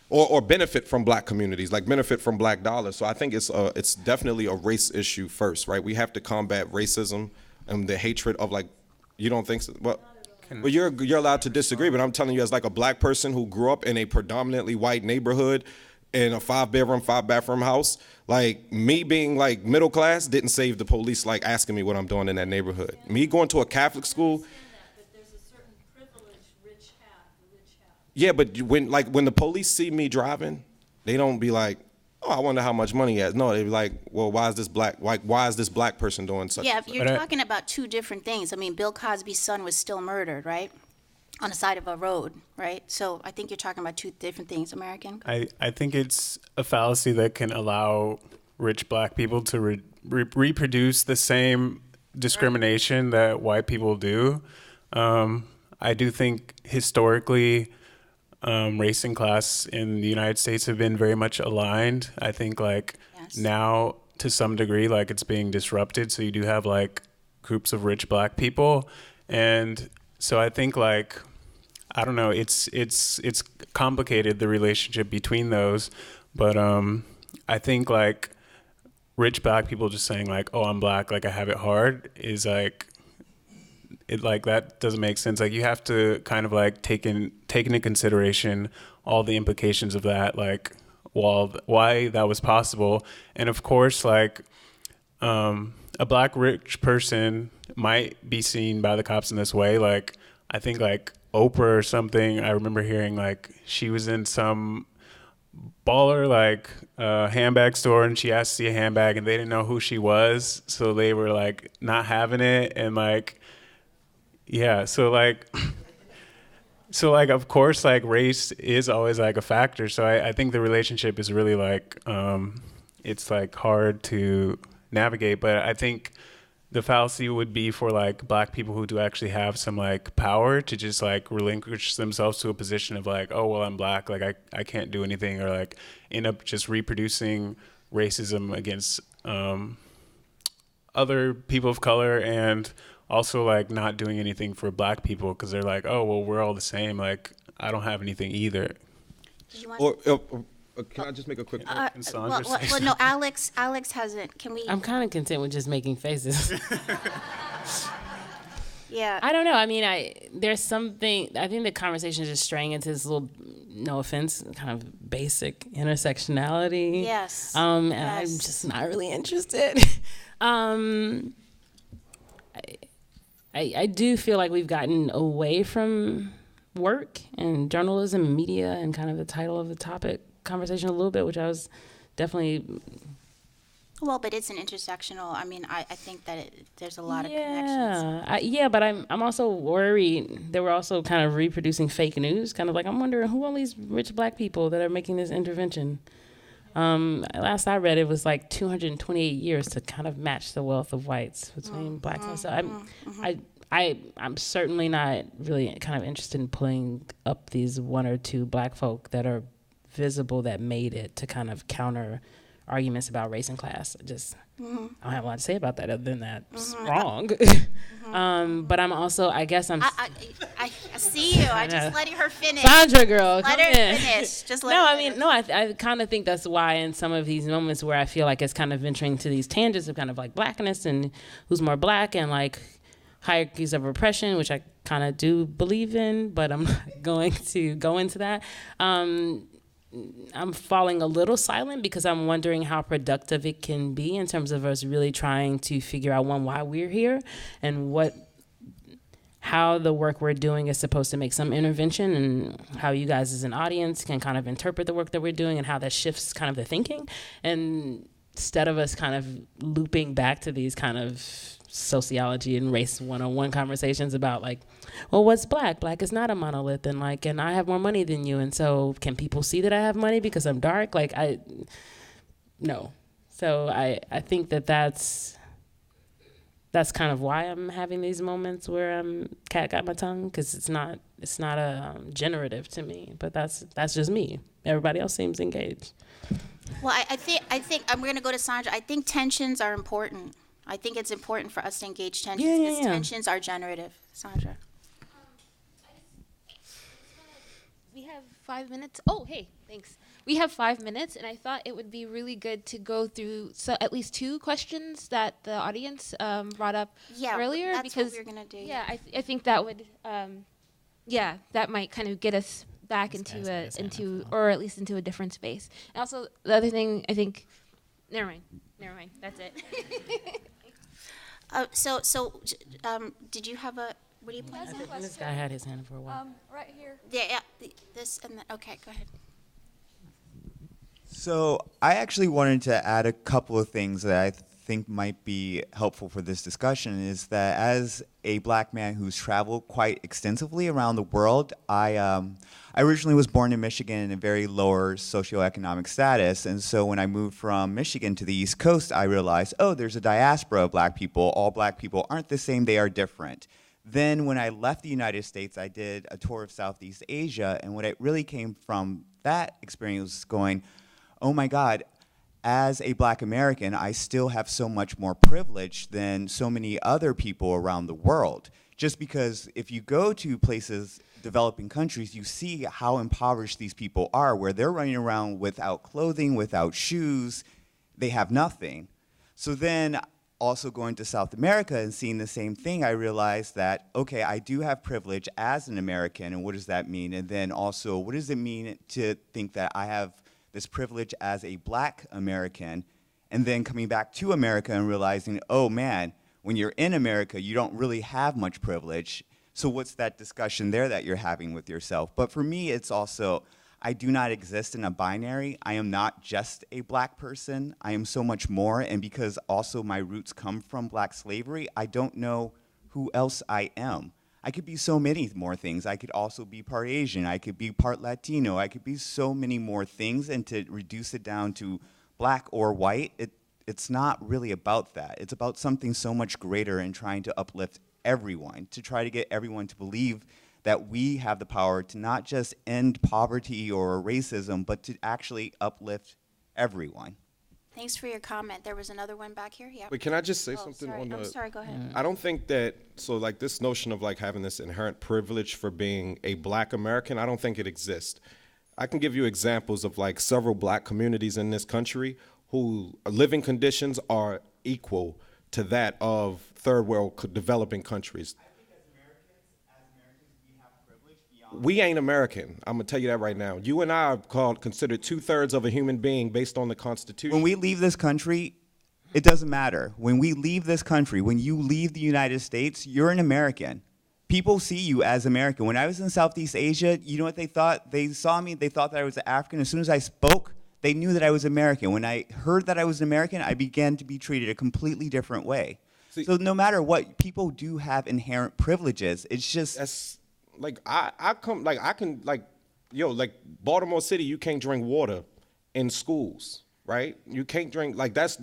[SPEAKER 6] Or benefit from black communities, like benefit from black dollars. So I think it's definitely a race issue first, right? We have to combat racism and the hatred of like, you don't think so? Well, you're allowed to disagree, but I'm telling you as like a black person who grew up in a predominantly white neighborhood in a 5-bedroom, 5-bathroom house, like me being like middle class didn't save the police like asking me what I'm doing in that neighborhood. Me going to a Catholic school. Yeah, but when the police see me driving, they don't be like, oh, I wonder how much money he has. No, they be like, well, why is this black person doing such?
[SPEAKER 3] Yeah, you're talking about two different things. I mean, Bill Cosby's son was still murdered, right? On the side of a road, right? So I think you're talking about two different things, American.
[SPEAKER 5] I think it's a fallacy that can allow rich black people to reproduce the same discrimination that white people do. I do think historically, race and class in the United States have been very much aligned. I think now to some degree, like it's being disrupted. So you do have like groups of rich black people. And so I think like, I don't know, it's complicated, the relationship between those. But I think like rich black people just saying like, oh, I'm black, like I have it hard is like, that doesn't make sense. Like you have to kind of like take into consideration all the implications of that, like why that was possible. And of course, like, a black rich person might be seen by the cops in this way. Like, I think like Oprah or something, I remember hearing like she was in some baller like handbag store and she asked to see a handbag and they didn't know who she was, so they were like not having it. And like, yeah, so like of course like race is always like a factor. So I think the relationship is really like it's like hard to navigate. But I think the fallacy would be for like black people who do actually have some like power to just like relinquish themselves to a position of like, oh, well, I'm black, like I can't do anything, or like end up just reproducing racism against other people of color, and also like not doing anything for black people because they're like, oh, well, we're all the same, like I don't have anything either.
[SPEAKER 6] Can I just make a quick point?
[SPEAKER 3] Well, no, Alex hasn't. Can we?
[SPEAKER 7] I'm kind of content with just making faces.
[SPEAKER 3] Yeah.
[SPEAKER 7] I don't know. I mean, there's something. I think the conversation is just straying into this little, no offense, kind of basic intersectionality.
[SPEAKER 3] Yes.
[SPEAKER 7] And
[SPEAKER 3] yes.
[SPEAKER 7] I'm just not really interested. I do feel like we've gotten away from work and journalism and media and kind of the title of the topic conversation a little bit, which I was definitely.
[SPEAKER 3] Well, but it's an intersectional. I mean, I think that there's a lot of connections.
[SPEAKER 7] Yeah, but I'm also worried that we're also kind of reproducing fake news. Kind of like, I'm wondering who are these rich black people that are making this intervention. Last I read, it was like 228 years to kind of match the wealth of whites between blacks and so I'm certainly not really kind of interested in pulling up these one or two black folk that are visible that made it to kind of counter arguments about race and class. I don't have a lot to say about that other than that it's wrong. But I'm also, I guess I'm.
[SPEAKER 3] I see you. I just letting her finish.
[SPEAKER 7] Sondra, girl,
[SPEAKER 3] let her finish. Just let her finish.
[SPEAKER 7] I kind of think that's why in some of these moments where I feel like it's kind of venturing to these tangents of kind of like blackness and who's more black and like hierarchies of oppression, which I kind of do believe in, but I'm not going to go into that. I'm falling a little silent because I'm wondering how productive it can be in terms of us really trying to figure out, one, why we're here and how the work we're doing is supposed to make some intervention, and how you guys as an audience can kind of interpret the work that we're doing and how that shifts kind of the thinking. And instead of us kind of looping back to these kind of sociology and race 101 conversations about like, well, what's black? Black is not a monolith, and like, and I have more money than you, and so can people see that I have money because I'm dark? Like, no. So I think that's kind of why I'm having these moments where I'm cat got my tongue, because it's not a generative to me, but that's just me. Everybody else seems engaged.
[SPEAKER 3] Well, I think I'm going to go to Sondra. I think tensions are important. I think it's important for us to engage tensions because tensions are generative. Sondra.
[SPEAKER 2] We have 5 minutes. Oh, hey, thanks. We have 5 minutes, and I thought it would be really good to go through at least two questions that the audience brought up earlier.
[SPEAKER 3] That's
[SPEAKER 2] because
[SPEAKER 3] what we're going to do.
[SPEAKER 2] Yeah, I think that would, that might kind of get us back into or at least into a different space. And also, the other thing, I think, never mind, that's it.
[SPEAKER 3] Did you have a? What do you plan?
[SPEAKER 7] This guy had his hand for a while.
[SPEAKER 11] Right here.
[SPEAKER 3] Yeah. This and then. Okay, go ahead.
[SPEAKER 12] So I actually wanted to add a couple of things that I think might be helpful for this discussion. Is that as a black man who's traveled quite extensively around the world, I originally was born in Michigan in a very lower socioeconomic status, and so when I moved from Michigan to the East Coast, I realized, oh, there's a diaspora of black people. All black people aren't the same, they are different. Then when I left the United States, I did a tour of Southeast Asia, and what it really came from that experience was going, oh my God, as a black American, I still have so much more privilege than so many other people around the world. Just because if you go to places, developing countries, you see how impoverished these people are, where they're running around without clothing, without shoes, they have nothing. So then also going to South America and seeing the same thing, I realized that, okay, I do have privilege as an American, and what does that mean? And then also, what does it mean to think that I have this privilege as a Black American, and then coming back to America and realizing, oh man, when you're in America, you don't really have much privilege. So what's that discussion there that you're having with yourself? But for me, it's also, I do not exist in a binary. I am not just a Black person. I am so much more. And because also my roots come from Black slavery, I don't know who else I am. I could be so many more things. I could also be part Asian. I could be part Latino. I could be so many more things. And to reduce it down to Black or white, it's not really about that. It's about something so much greater and trying to uplift everyone, to try to get everyone to believe that we have the power to not just end poverty or racism, but to actually uplift everyone.
[SPEAKER 3] Thanks for your comment. There was another one back here. Yeah.
[SPEAKER 6] Wait, can I just say something
[SPEAKER 3] sorry.
[SPEAKER 6] on the?
[SPEAKER 3] I'm sorry. Go ahead.
[SPEAKER 6] I don't think that, so like this notion of like having this inherent privilege for being a Black American, I don't think it exists. I can give you examples of like several Black communities in this country whose living conditions are equal to that of third world developing countries. We ain't American. I'm gonna tell you that right now. You and I are considered 2/3 of a human being based on the Constitution.
[SPEAKER 12] When we leave this country, it doesn't matter. When we leave this country, when you leave the United States, you're an American. People see you as American. When I was in Southeast Asia, you know what they thought? They saw me, they thought that I was African. As soon as I spoke, they knew that I was American. When I heard that I was American, I began to be treated a completely different way. So no matter what, people do have inherent privileges. It's just...
[SPEAKER 6] Like I can Baltimore City, you can't drink water in schools, right? You can't drink, like that's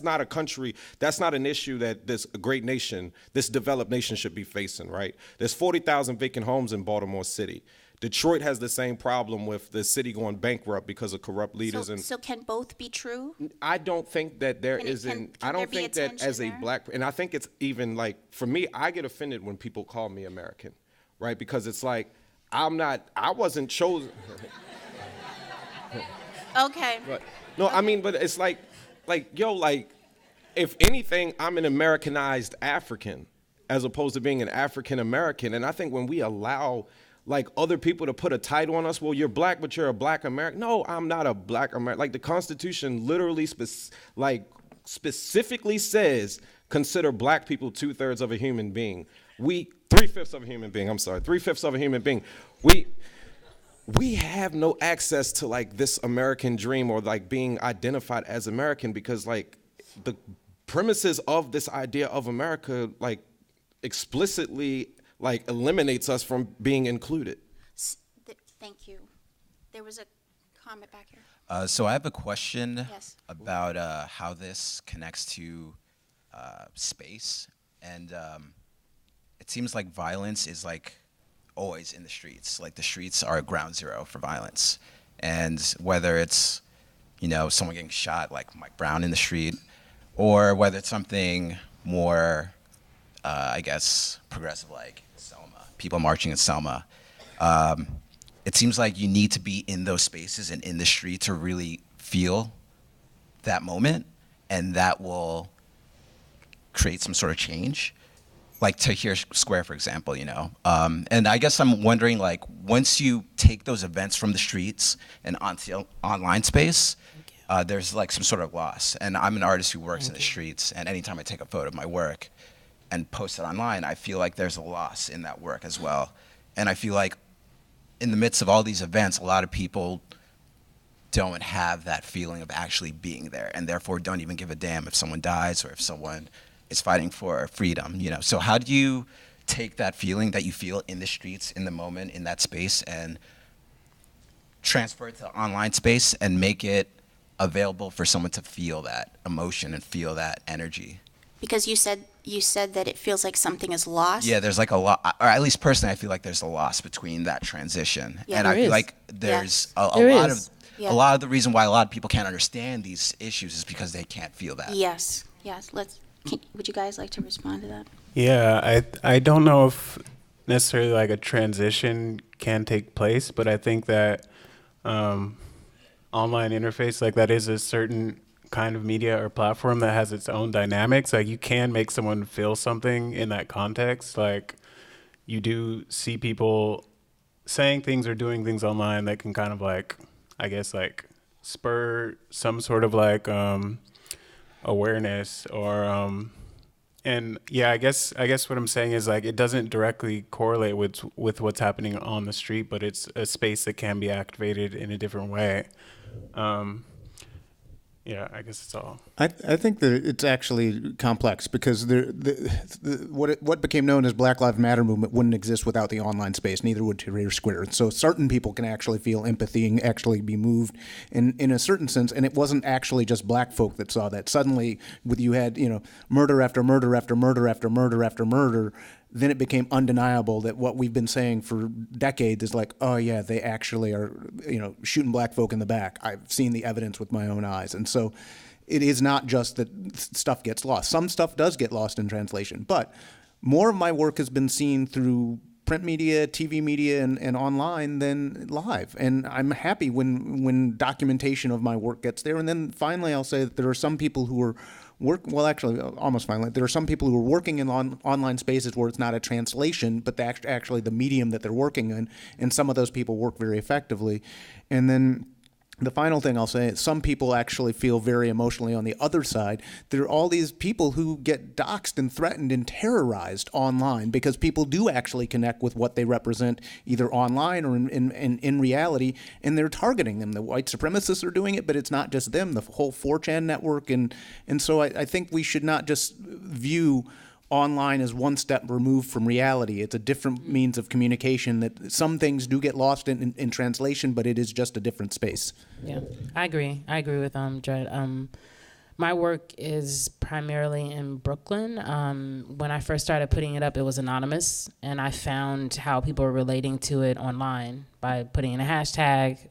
[SPEAKER 6] not a country, that's not an issue that this great nation, this developed nation should be facing, right? There's 40,000 vacant homes in Baltimore City. Detroit has the same problem with the city going bankrupt because of corrupt leaders.
[SPEAKER 3] So can both be true?
[SPEAKER 6] I don't think that there isn't. I don't think that as a Black, and I think it's even like, for me, I get offended when people call me American. Right, because it's like, I wasn't chosen.
[SPEAKER 3] Okay.
[SPEAKER 6] But, no, I mean, but it's like, if anything, I'm an Americanized African as opposed to being an African American. And I think when we allow like other people to put a title on us, well, you're Black, but you're a Black American. No, I'm not a Black American. Like the Constitution literally specifically says, consider Black people 2/3 of a human being. 3/5 of a human being, I'm sorry, 3/5 of a human being. We have no access to like this American dream or like being identified as American because like the premises of this idea of America like explicitly like eliminates us from being included.
[SPEAKER 3] Thank you. There was a comment back here.
[SPEAKER 13] So I have a question
[SPEAKER 3] Yes.
[SPEAKER 13] about how this connects to space, and it seems like violence is like always in the streets. Like the streets are ground zero for violence, and whether it's someone getting shot like Mike Brown in the street, or whether it's something more I guess progressive like Selma, people marching in Selma. It seems like you need to be in those spaces and in the street to really feel that moment, and that will create some sort of change. Like Tahrir Square, for example, and I guess I'm wondering, like, once you take those events from the streets and onto online space, there's like some sort of loss. And I'm an artist who works in the streets, and anytime I take a photo of my work and post it online, I feel like there's a loss in that work as well. And I feel like in the midst of all these events, a lot of people don't have that feeling of actually being there, and therefore don't even give a damn if someone dies or if someone is fighting for freedom, So how do you take that feeling that you feel in the streets, in the moment, in that space, and transfer it to online space and make it available for someone to feel that emotion and feel that energy?
[SPEAKER 3] Because you said that it feels like something is lost.
[SPEAKER 13] Yeah, there's like a lot, or at least personally, I feel like there's a loss between that transition.
[SPEAKER 3] Yeah,
[SPEAKER 13] and I feel like there's a lot of the reason why a lot of people can't understand these issues is because they can't feel that.
[SPEAKER 3] Yes. Would you guys like to respond to that?
[SPEAKER 5] Yeah, I don't know if necessarily like a transition can take place, but I think that online interface, like that is a certain kind of media or platform that has its own dynamics. Like you can make someone feel something in that context. Like you do see people saying things or doing things online that can kind of like, I guess like spur some sort of like awareness or and yeah, I guess what I'm saying is like it doesn't directly correlate with what's happening on the street, but it's a space that can be activated in a different way. Yeah, I guess it's all.
[SPEAKER 4] I think that it's actually complex because what became known as Black Lives Matter movement wouldn't exist without the online space. Neither would Tahrir Square. So certain people can actually feel empathy and actually be moved in a certain sense. And it wasn't actually just black folk that saw that. Suddenly, you had murder after murder after murder after murder after murder. Then it became undeniable that what we've been saying for decades is like, oh yeah, they actually are, shooting black folk in the back. I've seen the evidence with my own eyes. And so it is not just that stuff gets lost. Some stuff does get lost in translation, but more of my work has been seen through print media, TV media, and online than live. And I'm happy when documentation of my work gets there. And then finally, I'll say that there are some people who are almost finally, there are some people who are working in online spaces where it's not a translation, but actually the medium that they're working in, and some of those people work very effectively. And then the final thing I'll say is some people actually feel very emotionally on the other side. There are all these people who get doxxed and threatened and terrorized online because people do actually connect with what they represent either online or in reality, and they're targeting them. The white supremacists are doing it, but it's not just them, the whole 4chan network. And so I think we should not just view online is one step removed from reality. It's a different means of communication that some things do get lost in translation, but it is just a different space.
[SPEAKER 7] Yeah, I agree with Dred. My work is primarily in Brooklyn. When I first started putting it up, it was anonymous, and I found how people were relating to it online by putting in a hashtag.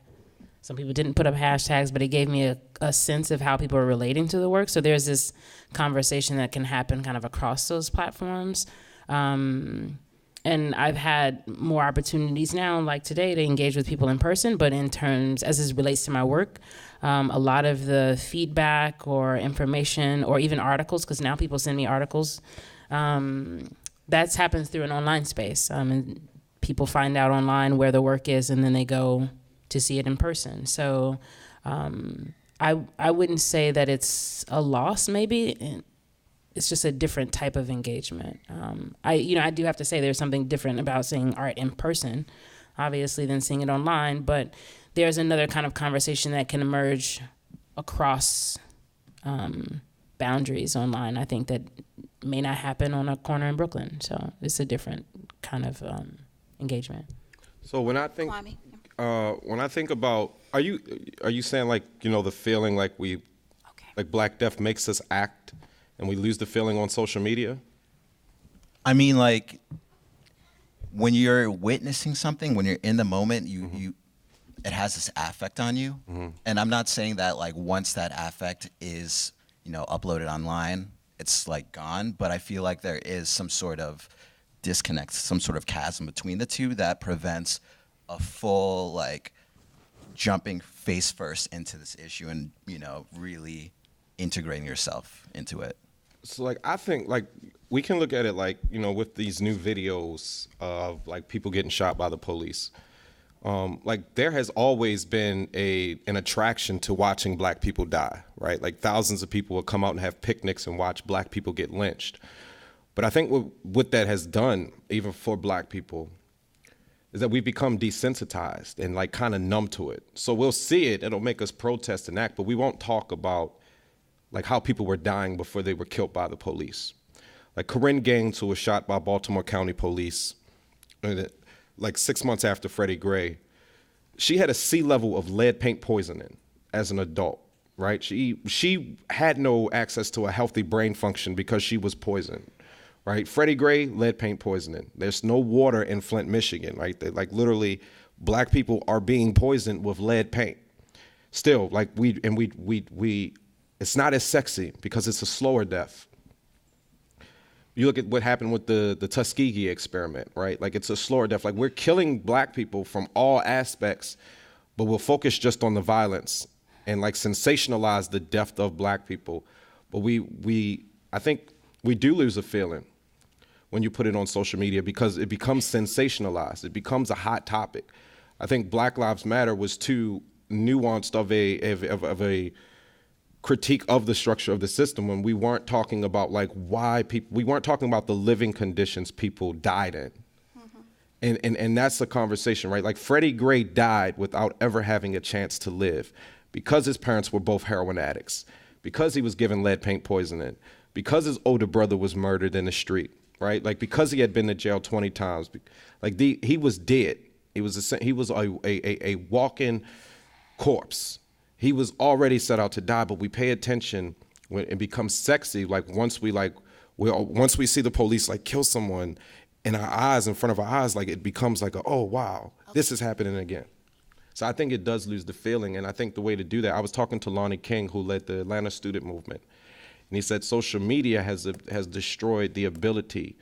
[SPEAKER 7] Some people didn't put up hashtags, but it gave me a sense of how people are relating to the work. So there's this conversation that can happen kind of across those platforms. And I've had more opportunities now, like today, to engage with people in person, but in terms, as it relates to my work, a lot of the feedback or information or even articles, because now people send me articles, that's happens through an online space. And people find out online where the work is, and then they go to see it in person. So I wouldn't say that it's a loss, maybe. It's just a different type of engagement. I do have to say there's something different about seeing art in person, obviously, than seeing it online, but there's another kind of conversation that can emerge across boundaries online, I think, that may not happen on a corner in Brooklyn. So it's a different kind of engagement.
[SPEAKER 6] So when I think about, are you saying like, the feeling like like Black Death makes us act and we lose the feeling on social media?
[SPEAKER 13] I mean, like, when you're witnessing something, when you're in the moment, it has this affect on you. Mm-hmm. And I'm not saying that like once that affect is, uploaded online, it's like gone, but I feel like there is some sort of disconnect, some sort of chasm between the two that prevents a full like jumping face first into this issue and really integrating yourself into it.
[SPEAKER 6] So like I think like we can look at it like with these new videos of like people getting shot by the police. Like there has always been an attraction to watching Black people die, right? Like thousands of people will come out and have picnics and watch Black people get lynched. But I think what that has done, even for Black people, is that we've become desensitized and like kind of numb to it. So we'll see it, it'll make us protest and act, but we won't talk about like how people were dying before they were killed by the police. Like Corinne Gaines, who was shot by Baltimore County Police, like 6 months after Freddie Gray, she had a sea level of lead paint poisoning as an adult, right? She had no access to a healthy brain function because she was poisoned. Right, Freddie Gray, lead paint poisoning. There's no water in Flint, Michigan, right? They, like literally, Black people are being poisoned with lead paint. Still, like it's not as sexy because it's a slower death. You look at what happened with the Tuskegee experiment, right? Like it's a slower death. Like we're killing Black people from all aspects, but we'll focus just on the violence and like sensationalize the death of Black people. But I think we do lose a feeling when you put it on social media because it becomes sensationalized. It becomes a hot topic. I think Black Lives Matter was too nuanced of a critique of the structure of the system when we weren't talking about like why people, we weren't talking about the living conditions people died in. And that's the conversation, right? Like Freddie Gray died without ever having a chance to live because his parents were both heroin addicts, because he was given lead paint poisoning, because his older brother was murdered in the street, right? Like because he had been to jail 20 times, like he was dead. He was a walking corpse. He was already set out to die, but we pay attention when it becomes sexy. Like once we see the police like kill someone in our eyes, in front of our eyes, like it becomes like, oh wow, this is happening again. So I think it does lose the feeling, and I think the way to do that, I was talking to Lonnie King, who led the Atlanta student movement, and he said social media has destroyed the ability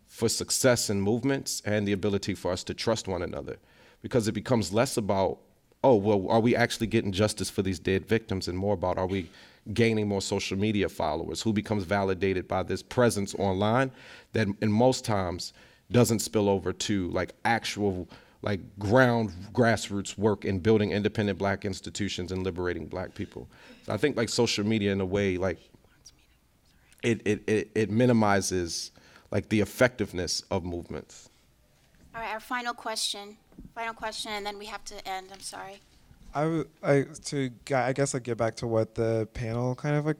[SPEAKER 6] for success in movements and the ability for us to trust one another, because it becomes less about, oh, well, are we actually getting justice for these dead victims, and more about, are we gaining more social media followers, who becomes validated by this presence online that in most times doesn't spill over to like actual like grassroots work in building independent Black institutions and liberating Black people. So I think like social media in a way, like it minimizes like the effectiveness of movements.
[SPEAKER 3] All right, our final question, and then we have to end. I'm sorry.
[SPEAKER 14] I guess like get back to what the panel kind of like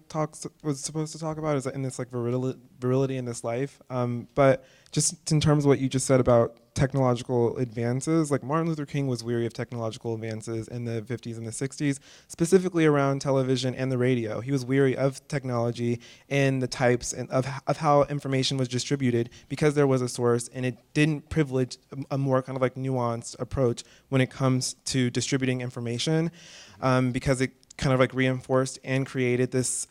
[SPEAKER 14] was supposed to talk about, is in this like virility in this life. But just in terms of what you just said about technological advances, like Martin Luther King was weary of technological advances in the 50s and the 60s, specifically around television and the radio. He was weary of technology and the types and of how information was distributed, because there was a source and it didn't privilege a more kind of like nuanced approach when it comes to distributing information, because it kind of like reinforced and created this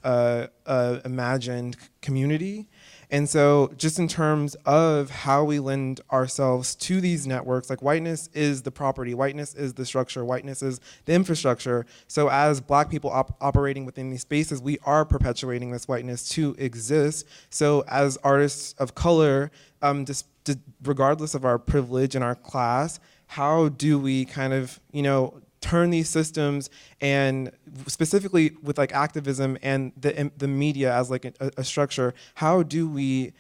[SPEAKER 14] imagined community. And so just in terms of how we lend ourselves to these networks, like whiteness is the property, whiteness is the structure, whiteness is the infrastructure. So as Black people operating within these spaces, we are perpetuating this whiteness to exist. So as artists of color, regardless of our privilege and our class, how do we kind of, turn these systems, and specifically with like activism and the media as like a structure, how do we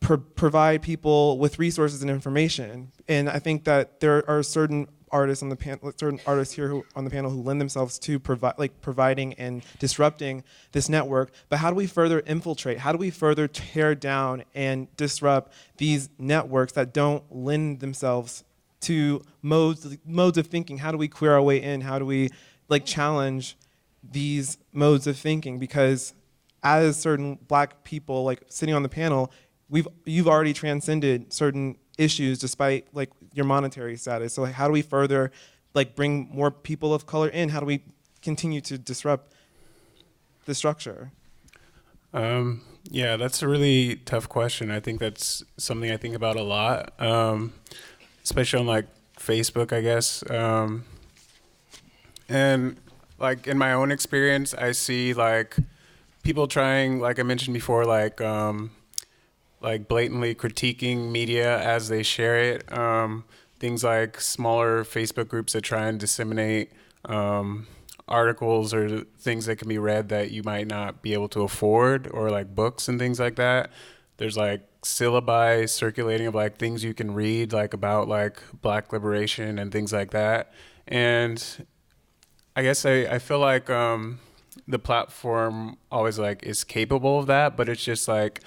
[SPEAKER 14] provide people with resources and information? And I think that there are certain artists on the panel, certain artists here on the panel who lend themselves to providing and disrupting this network. But how do we further infiltrate? How do we further tear down and disrupt these networks that don't lend themselves to modes of thinking? How do we queer our way in? How do we like challenge these modes of thinking? Because as certain Black people like sitting on the panel, you've already transcended certain issues despite like your monetary status. So like, how do we further like bring more people of color in? How do we continue to disrupt the structure?
[SPEAKER 5] Yeah, that's a really tough question. I think that's something I think about a lot. Especially on like Facebook, I guess. And like in my own experience, I see like people trying, like I mentioned before, like blatantly critiquing media as they share it. Things like smaller Facebook groups that try and disseminate articles or things that can be read that you might not be able to afford, or like books and things like that. There's like syllabi circulating of like things you can read like about like Black liberation and things like that. And I guess I feel like the platform always like is capable of that, but it's just like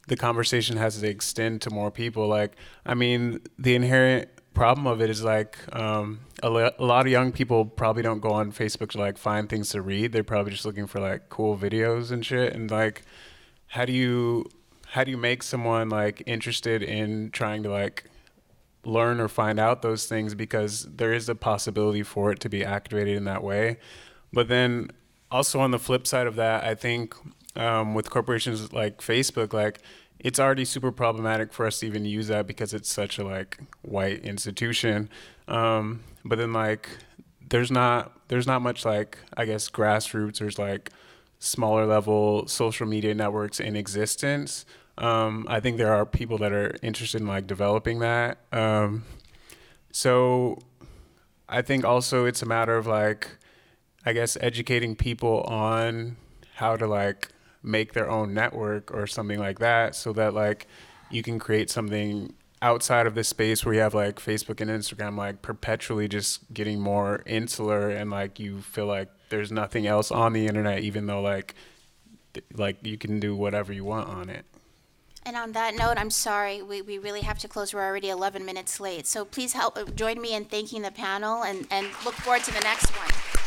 [SPEAKER 5] the conversation has to extend to more people. Like, I mean, the inherent problem of it is like a lot of young people probably don't go on Facebook to like find things to read. They're probably just looking for like cool videos and shit. And like, how do you make someone like interested in trying to like learn or find out those things, because there is a possibility for it to be activated in that way. But then also on the flip side of that, I think with corporations like Facebook, like it's already super problematic for us to even use that because it's such a like white institution. But then like there's not much like, I guess, grassroots or like smaller level social media networks in existence. I think there are people that are interested in like developing that. So I think also it's a matter of like, I guess, educating people on how to like make their own network or something like that, so that like you can create something outside of this space where you have like Facebook and Instagram like perpetually just getting more insular, and like you feel like there's nothing else on the internet, even though like you can do whatever you want on it.
[SPEAKER 3] And on that note, I'm sorry, we really have to close. We're already 11 minutes late. So please join me in thanking the panel, and look forward to the next one.